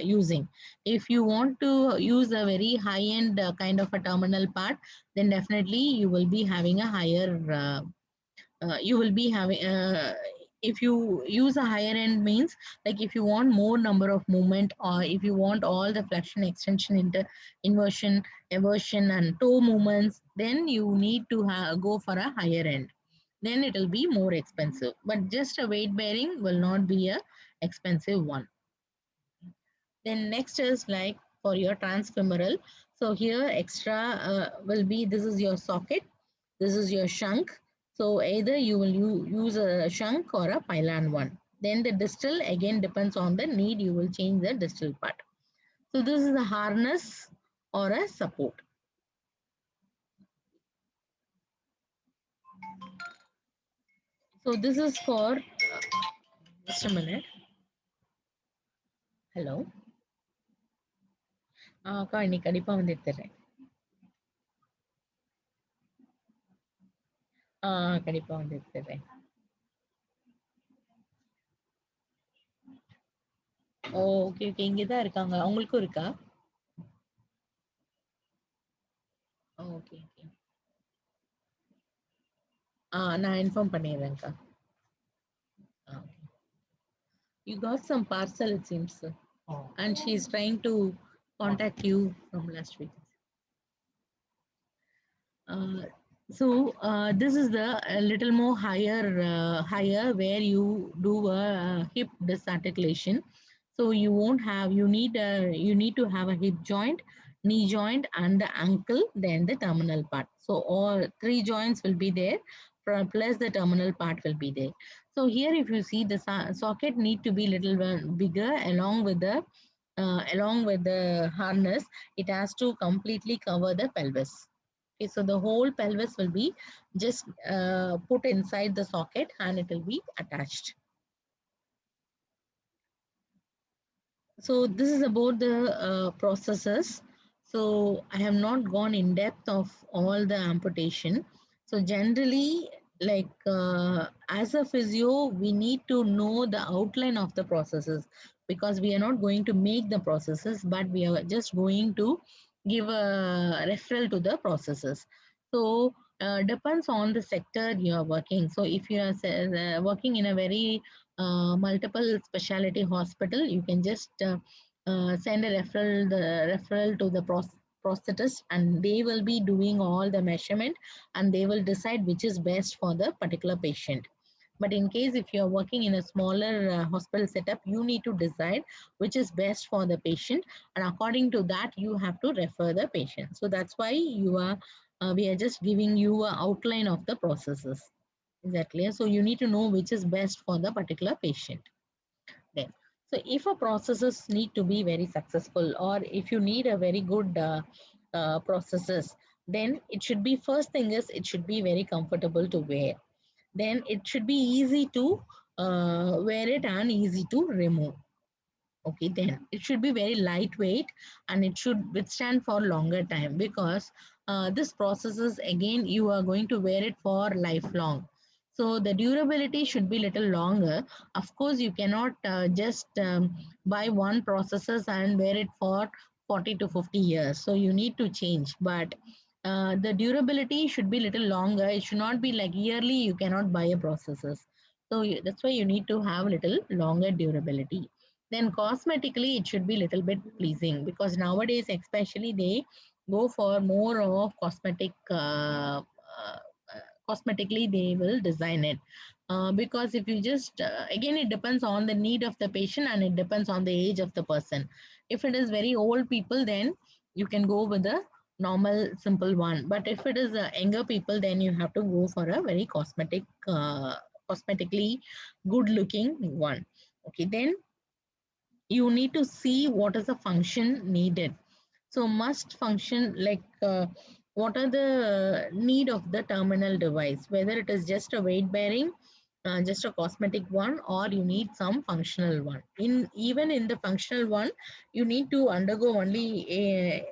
using. If you want to use a very high end kind of a terminal part, then definitely you will be having a higher you will be having if you use a higher end, means like if you want more number of movement, or if you want all the flexion, extension, inversion, eversion and toe movements, then you need to go for a higher end, then it will be more expensive. But just a weight bearing will not be a expensive one. Then next is like for your transfemoral. So here extra will be, this is your socket, this is your shunt. So either you will use a shunt or a pylon one. Then the distal again depends on the need, you will change the distal part. So this is a harness or a support. So this is for just a minute. Hello. அக்கா இன்னைக்கு கண்டிப்பா வந்து எடுத்துறேன். கண்டிப்பா வந்து எடுத்துறேன். Okay okay, இங்க தான் இருக்காங்க. அவங்களுக்கும் இருக்கா? Okay okay. நான் inform பண்ணிடுறேன்க்கா. You got some parcel, it seems, and she is trying to contact you from last week. So this is the a little more higher where you do a hip disarticulation. So you won't have, you need to have a hip joint, knee joint and the ankle, then the terminal part. So all three joints will be there, plus the terminal part will be there. So here if you see the socket need to be little bigger, along with the harness, it has to completely cover the pelvis. Okay, so the whole pelvis will be just put inside the socket and it will be attached. So this is about the processes. So I have not gone in depth of all the amputation. So generally, like as a physio, we need to know the outline of the processes, because we are not going to make the processes, but we are just going to give a referral to the processes. So depends on the sector you are working. So if you are working in a very multiple specialty hospital, you can just send a referral to the prosthetist, and they will be doing all the measurement and they will decide which is best for the particular patient. But in case if you are working in a smaller hospital setup, you need to decide which is best for the patient, and according to that you have to refer the patient. So that's why we are just giving you an outline of the processes. Exactly. So you need to know which is best for the particular patient. Then, so if a processes need to be very successful, or if you need a very good processes, then it should be, first thing is it should be very comfortable to wear. Then it should be easy to wear it and easy to remove. Okay, then it should be very lightweight and it should withstand for longer time, because this processes again you are going to wear it for lifelong. So the durability should be little longer. Of course, you cannot just buy one processes and wear it for 40 to 50 years. So you need to change, but the durability should be little longer. It should not be like yearly you cannot buy a processes. So that's why you need to have little longer durability. Then cosmetically it should be little bit pleasing, because nowadays especially they go for more of cosmetic cosmetically they will design it. Because if you just again, it depends on the need of the patient and it depends on the age of the person. If it is very old people, then you can go with the normal simple one, but if it is younger people, then you have to go for a very cosmetically good looking one. Okay, then you need to see what is the function needed. So must function, like what are the need of the terminal device, whether it is just a weight bearing, just a cosmetic one, or you need some functional one. In even in the functional one, you need to undergo only a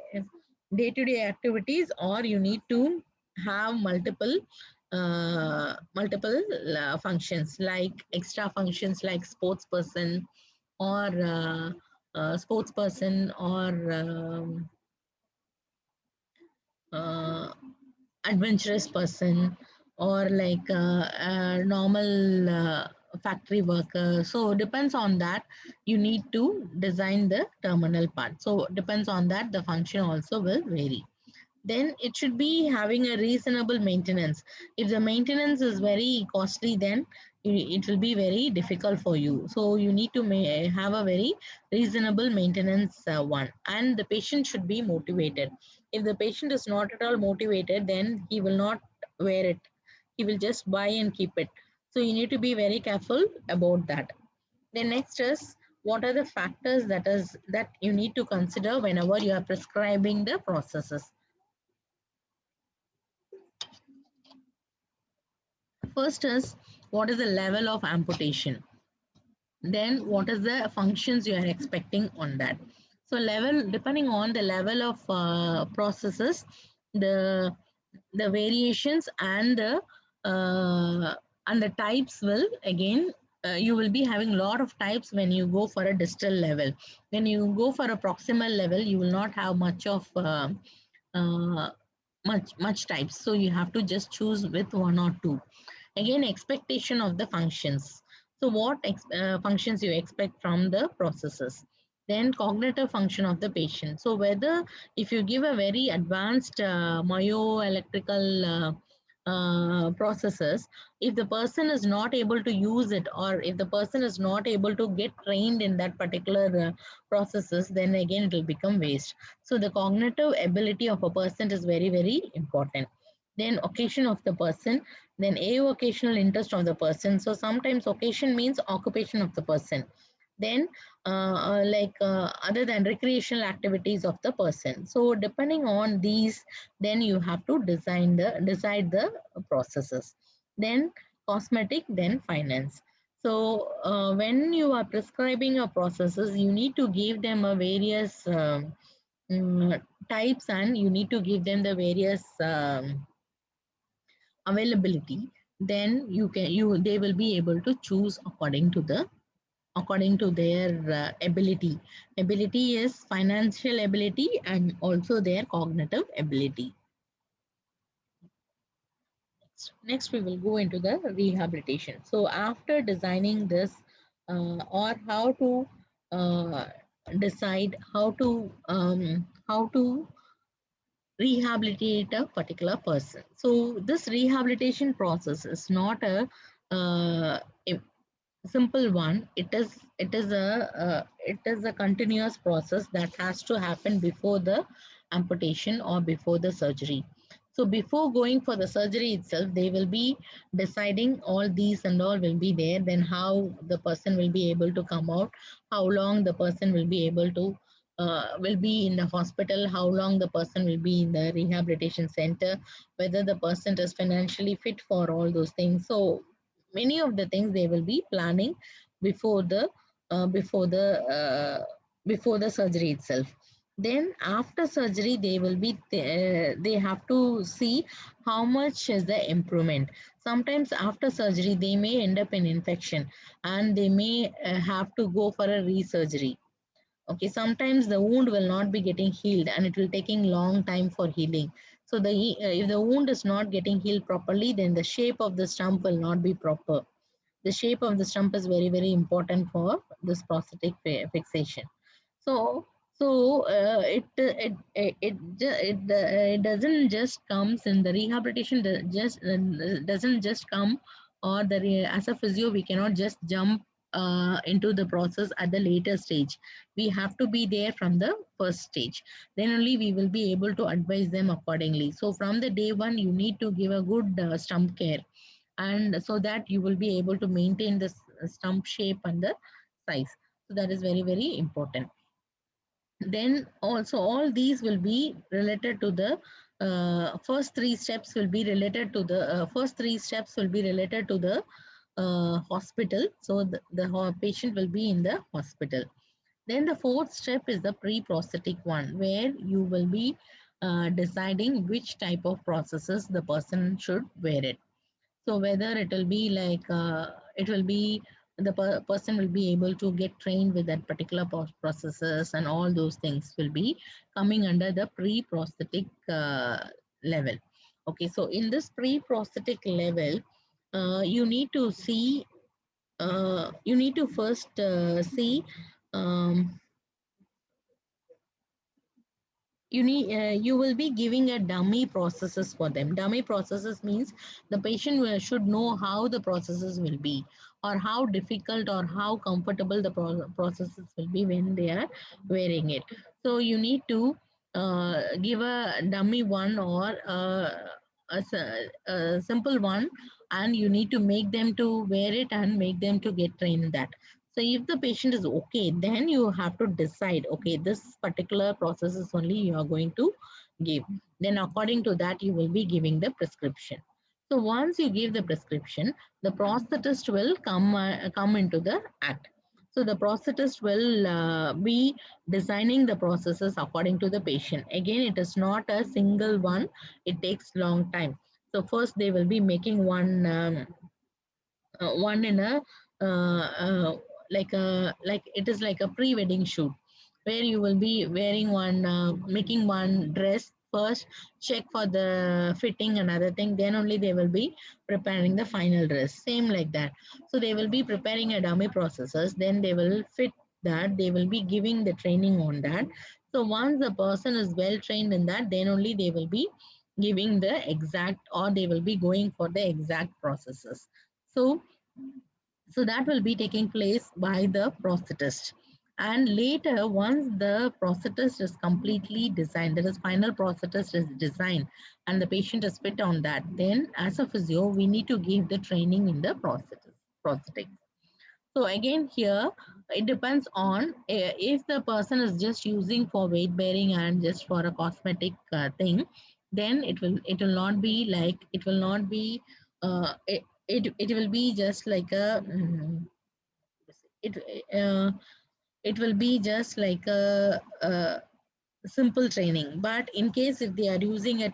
day-to-day activities, or you need to have multiple functions, like extra functions like sports person, or sports person, or uh, adventurous person, or like a normal factory worker. So depends on that, you need to design the terminal part. So depends on that, the function also will vary. Then it should be having a reasonable maintenance. If the maintenance is very costly, then it will be very difficult for you. So you need to have a very reasonable maintenance one, and the patient should be motivated. If the patient is not at all motivated, then he will not wear it. He will just buy and keep it. So you need to be very careful about that. The next is, what are the factors that you need to consider whenever you are prescribing the processes. First is, what is the level of amputation? Then what is the functions you are expecting on that? So level, depending on the level of processes, the the variations uh, and the types will again, you will be having a lot of types when you go for a distal level. When you go for a proximal level, you will not have much of uh, much types. So you have to just choose with one or two. Again, expectation of the functions. So what functions you expect from the processes. Then cognitive function of the patient. So whether, if you give a very advanced myoelectrical processes, if the person is not able to use it, or if the person is not able to get trained in that particular processes, then again it will become waste. So the cognitive ability of a person is very, very important. Then occasion of the person, then avocational interest of the person. So sometimes occasion means occupation of the person. Then other than recreational activities of the person. So depending on these, then you have to decide the processes. Then cosmetic, then finance. So when you are prescribing a processes, you need to give them a various types, and you need to give them the various availability. Then they will be able to choose according to their ability. Ability is financial ability and also their cognitive ability. Next, we will go into the rehabilitation. So after designing this, or how to uh, decide how to rehabilitate a particular person. So this rehabilitation process is not a simple one. It is a continuous process that has to happen before the amputation or before the surgery. So before going for the surgery itself, they will be deciding all these and all will be there. Then how the person will be able to come out, how long the person will be in the hospital, how long the person will be in the rehabilitation center, whether the person is financially fit for all those things. So many of the things they will be planning before the uh, before the uh, before the surgery itself. Then after surgery, they have to see how much is the improvement. Sometimes after surgery they may end up in infection, and they may have to go for a resurgery. Okay, sometimes the wound will not be getting healed, and it will taking long time for healing. So if the wound is not getting healed properly, then the shape of the stump will not be proper. The shape of the stump is very, very important for this prosthetic fixation. So So it doesn't just comes in the rehabilitation. Just doesn't just come, or as a physio we cannot just jump into the process at the later stage. We have to be there from the first stage. Then only we will be able to advise them accordingly. So from the day one, you need to give a good stump care, and so that you will be able to maintain the stump shape and the size. So that is very very important. Then also all these will be related to the first three steps will be related to the hospital. So the patient will be in the hospital. Then the fourth step is the pre-prosthetic one, where you will be deciding which type of processes the person should wear it. So whether it will be like it will be the person will be able to get trained with that particular processes, and all those things will be coming under the pre-prosthetic level. Okay, so in this pre-prosthetic level, you need to see you need to first see um, you will be giving a dummy processes for them. Dummy processes means the patient should know how the processes will be, or how difficult or how comfortable the processes will be when they are wearing it. So you need to give a dummy one, or a simple one, and you need to make them to wear it and make them to get trained in that. So if the patient is okay, then you have to decide, okay, this particular process is only you are going to give. Then according to that, you will be giving the prescription. So once you give the prescription, the prosthetist will come into the act. So the prosthetist will be designing the processes according to the patient. Again, it is not a single one. It takes long time. So first they will be making one in a like it is like a pre-wedding shoot, where you will be wearing one making one dress first, check for the fitting and other thing, then only they will be preparing the final dress, same like that. So they will be preparing a dummy processes, then they will fit that, they will be giving the training on that. So once the person is well trained in that, then only they will be giving the exact, or they will be going for the exact processes. So so that will be taking place by the prosthetist. And later, once the prosthetist is completely designed, that is final prosthetist is designed, and the patient is fit on that, then as a physio we need to give the training in the prosthetic. So again here, it depends on if the person is just using for weight bearing and just for a cosmetic thing, then it will not be like, it will not be it will be just like a it uh, it will be just like a simple training. But in case if they are using a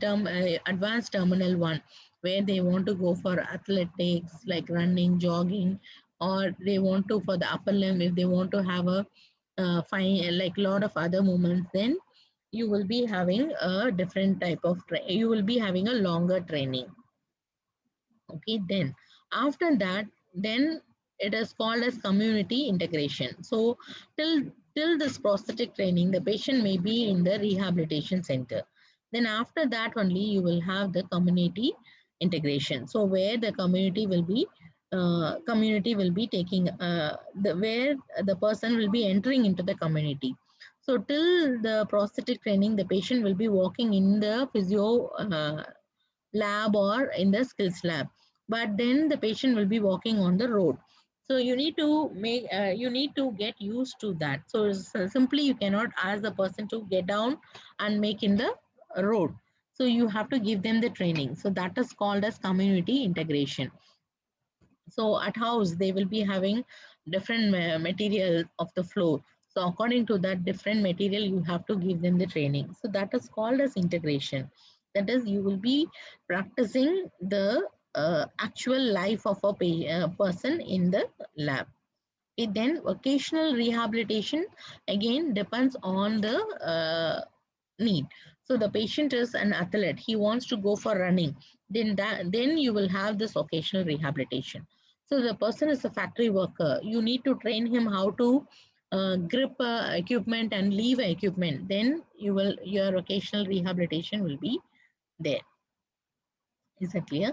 advanced terminal one, where they want to go for athletics like running, jogging, or they want to for the upper limb, if they want to have a fine like lot of other movements, then you will be having a different type of you will be having a longer training. Okay, then after that, then it is called as community integration. So till till this prosthetic training, the patient may be in the rehabilitation center. Then after that only you will have the community integration. So where the community will be taking the where the person will be entering into the community. So till the prosthetic training, the patient will be walking in the physio lab or in the skills lab, but then the patient will be walking on the road. So you need to get used to that. So simply you cannot ask the person to get down and make in the road. So you have to give them the training. So that is called as community integration. So at house they will be having different material of the floor. So according to that different material, you have to give them the training. So that is called as integration. That is, you will be practicing the actual life of a person in the lab. Okay, then vocational rehabilitation again depends on the need. So the patient is an athlete, he wants to go for running, then you will have this occasional rehabilitation. So the person is a factory worker, you need to train him how to grip equipment and lever equipment, then your occasional rehabilitation will be there. Is that clear?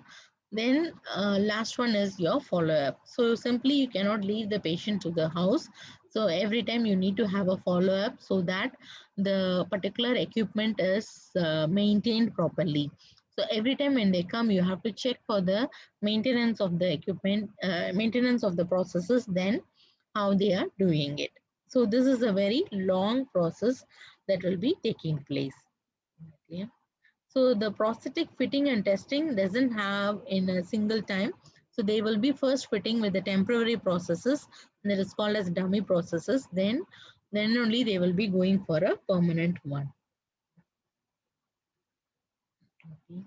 Then last one is your follow-up. So simply you cannot leave the patient to the house. So every time you need to have a follow-up so that the particular equipment is maintained properly. So every time when they come, you have to check for the maintenance of the equipment, maintenance of the processes, then how they are doing it. So this is a very long process that will be taking place. Okay. So the prosthetic fitting and testing doesn't have in a single time. So they will be first fitting with the temporary processes that is called as dummy processes. Then only they will be going for a permanent one. Okay.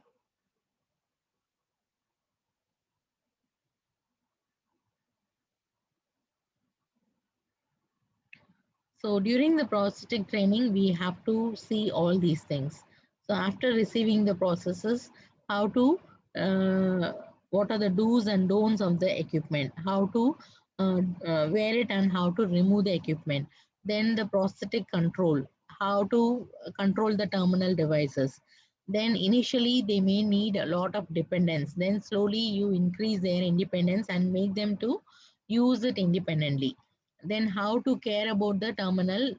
So during the prosthetic training, we have to see all these things. So after receiving the processes, how to, uh, what are the do's and don'ts of the equipment, how to wear it and how to remove the equipment. Then the prosthetic control, how to control the terminal devices. Then initially they may need a lot of dependence. Then slowly you increase their independence and make them to use it independently. Then how to care about the terminal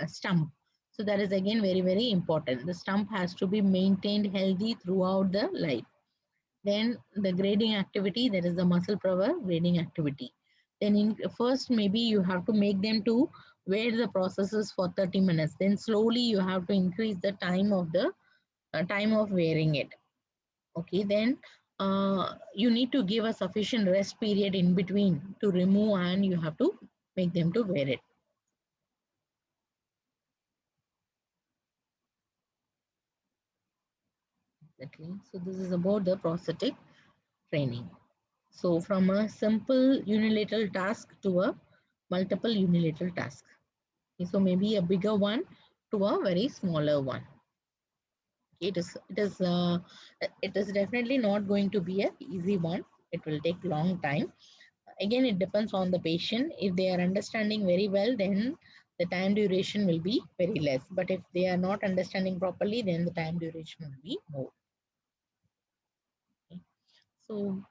stump. So that is again very important. The stump has to be maintained healthy throughout the life. Then the grading activity, that is the muscle power grading activity. Then in first maybe you have to make them to wear the processes for 30 minutes. Then slowly you have to increase the time of wearing it. Okay, then you need to give a sufficient rest period in between to remove, and you have to make them to wear it. Exactly. So this is about the prosthetic training. So from a simple unilateral task to a multiple unilateral task. Okay, so maybe a bigger one to a very smaller one. It is definitely not going to be a easy one. It will take long time. Again, it depends on the patient. If they are understanding very well, then the time duration will be very less. But if they are not understanding properly, then the time duration will be more. Okay. So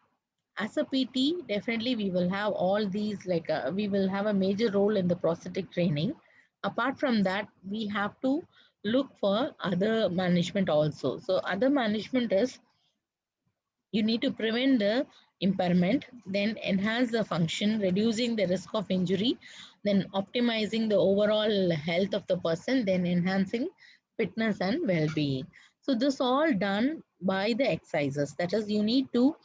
as a PT, definitely we will have all these, like we will have a major role in the prosthetic training. Apart from that, we have to look for other management also. So other management is, you need to prevent the impairment, then enhance the function, reducing the risk of injury, then optimizing the overall health of the person, then enhancing fitness and well-being. So this all done by the exercises. That is, you need to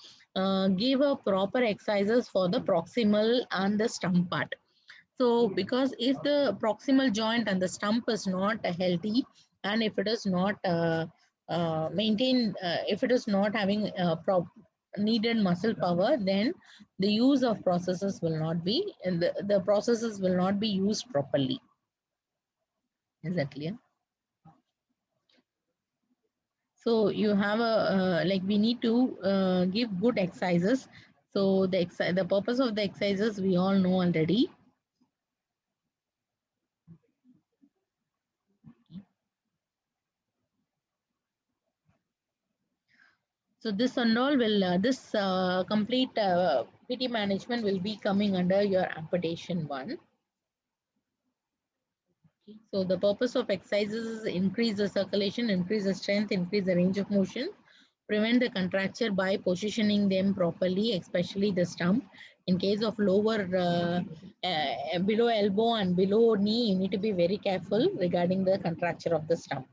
give a proper exercises for the proximal and the stump part. So because if the proximal joint and the stump is not healthy, and if it is not maintained, if it is not having needed muscle power, then the use of processes will not be, and the processes will not be used properly. Is that clear? So you have a like, we need to give good exercises. So the purpose of the exercises we all know already. So this and all will this complete PT management will be coming under your amputation one. Okay. So the purpose of exercises is increase the circulation, increase the strength, increase the range of motion, prevent the contracture by positioning them properly, especially the stump. In case of lower below elbow and below knee, you need to be very careful regarding the contracture of the stump.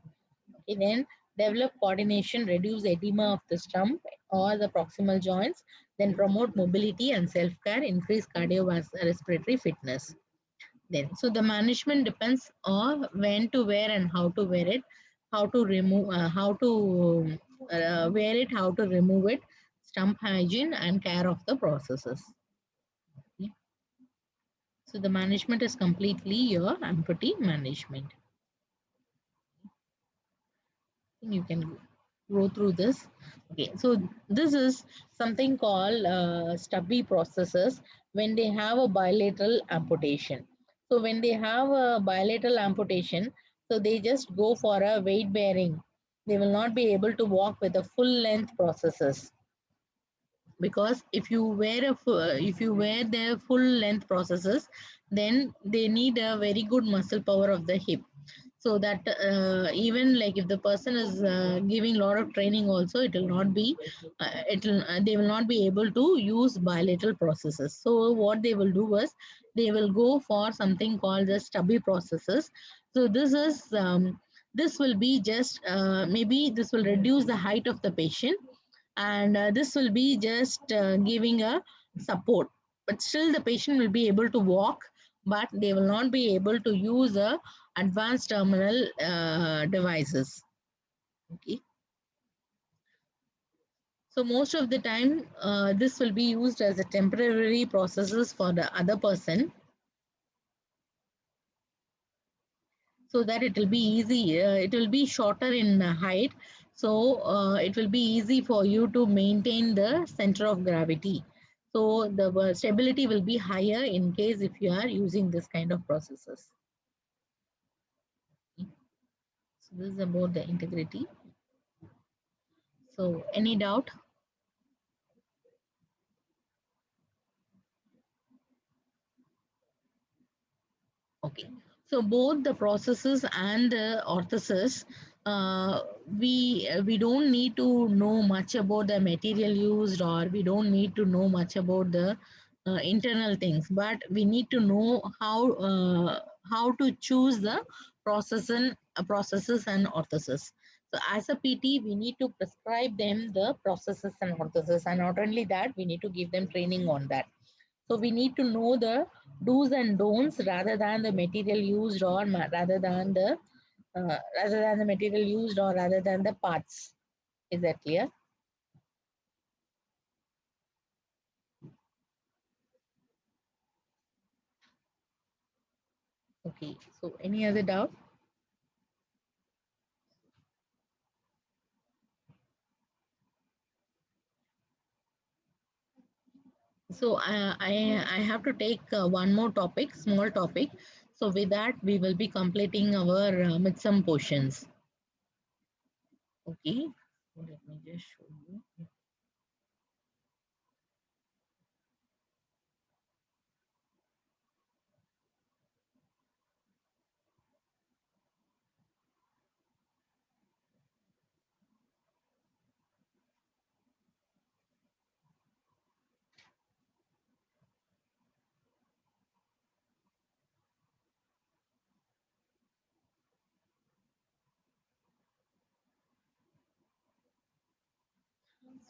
Okay, then develop coordination, reduce edema of the stump or the proximal joints, then promote mobility and self-care, increase cardiorespiratory fitness. Then, so the management depends on when to wear and how to wear it, how to remove, how to wear it, how to remove it, stump hygiene and care of the processes. Okay. So the management is completely your amputee management. You can go through this. Okay, so this is something called stubby processes when they have a bilateral amputation. So when they have a bilateral amputation, so they just go for a weight bearing. They will not be able to walk with the full length processes, because if you wear their full length processes, then they need a very good muscle power of the hip, so that even like if the person is giving a lot of training also, it will not be they will not be able to use bilateral processes. So what they will do is they will go for something called the stubby processes. So this will be just maybe this will reduce the height of the patient, and this will be just giving a support, but still the patient will be able to walk, but they will not be able to use a advanced terminal devices. Okay, so most of the time this will be used as a temporary processes for the other person, so that it will be easy, it will be shorter in height, so it will be easy for you to maintain the center of gravity, so the stability will be higher in case if you are using this kind of processes. So this is about the integrity. So any doubt? Okay, so both the processes and the orthosis, we don't need to know much about the material used, or we don't need to know much about the internal things, but we need to know how to choose the processes and orthosis. So as a PT, we need to prescribe them the processes and orthosis, and not only that, we need to give them training on that. So we need to know the do's and don'ts rather than the material used, or rather than the material used, or rather than the parts. Is that clear? Okay. So any other doubt? So I have to take one more topic, small topic. So with that, we will be completing our midsum portions. Okay. So let me just show you.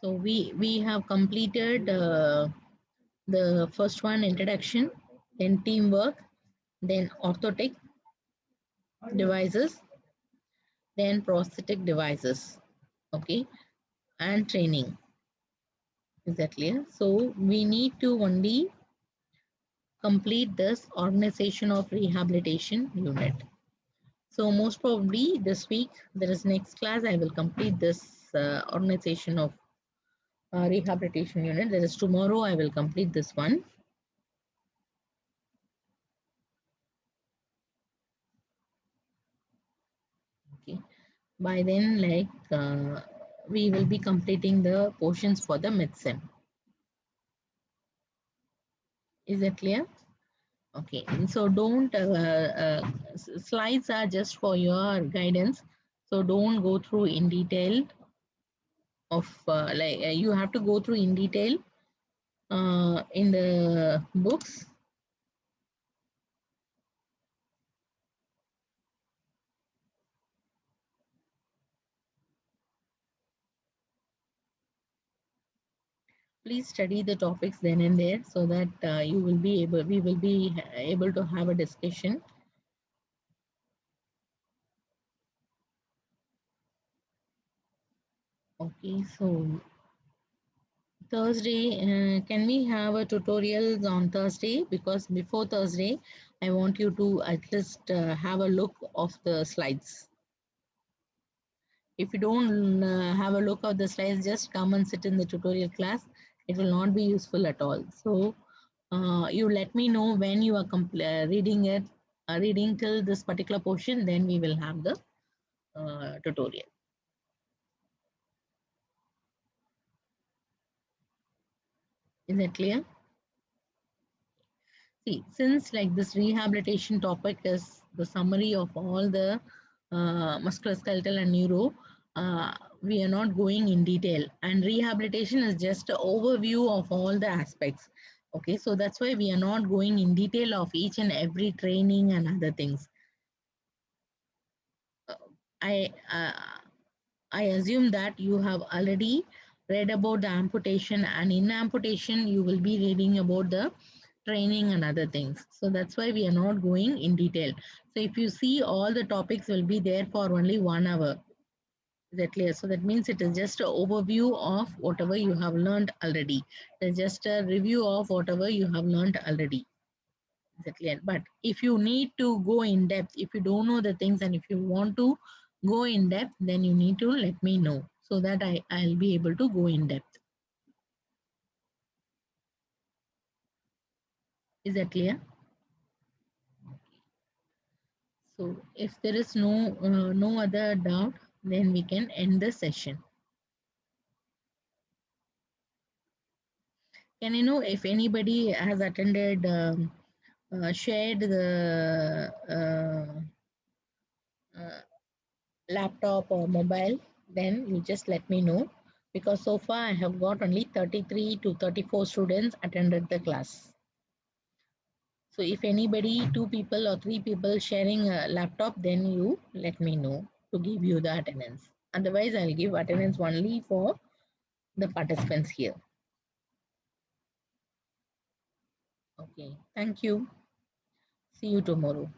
So we have completed the first one, introduction, then teamwork, then orthotic devices, then prosthetic devices, okay, and training. Is that clear? So we need to only complete this organization of rehabilitation unit. So most probably this week, there is next class, I will complete this organization of rehabilitation unit. There is tomorrow, I will complete this one. Okay. By then, like we will be completing the portions for the midsem. Is that clear? Okay, and so don't, slides are just for your guidance. So don't go through in detail of, you have to go through in detail in the books. Please study the topics then and there, so that we will be able to have a discussion. Okay, so Thursday, can we have a tutorials on Thursday? Because before Thursday, I want you to at least have a look of the slides. If you don't have a look of the slides, just come and sit in the tutorial class. It will not be useful at all. So You let me know when you are reading it, reading till this particular portion, then we will have the tutorial. Is that clear? See, since like this rehabilitation topic is the summary of all the musculoskeletal and neuro, we are not going in detail. And rehabilitation is just an overview of all the aspects. Okay, so that's why we are not going in detail of each and every training and other things. I I assume that you have already read about the amputation, and in amputation you will be reading about the training and other things. So that's why we are not going in detail. So if you see, all the topics will be there for only 1 hour. Is that clear? So that means it is just an overview of whatever you have learned already. It's just a review of whatever you have learned already. Is that clear? But if you need to go in depth, if you don't know the things and if you want to go in depth, then you need to let me know so that I'll be able to go in depth. Is that clear? So if there is no other doubt, then we can end the session. Can I know if anybody has attended, shared the laptop or mobile? Then you just let me know, because so far I have got only 33 to 34 students attended the class. So if anybody, 2 people or 3 people sharing a laptop, then you let me know to give you the attendance. Otherwise, I'll give attendance only for the participants here. Okay, thank you. See you tomorrow.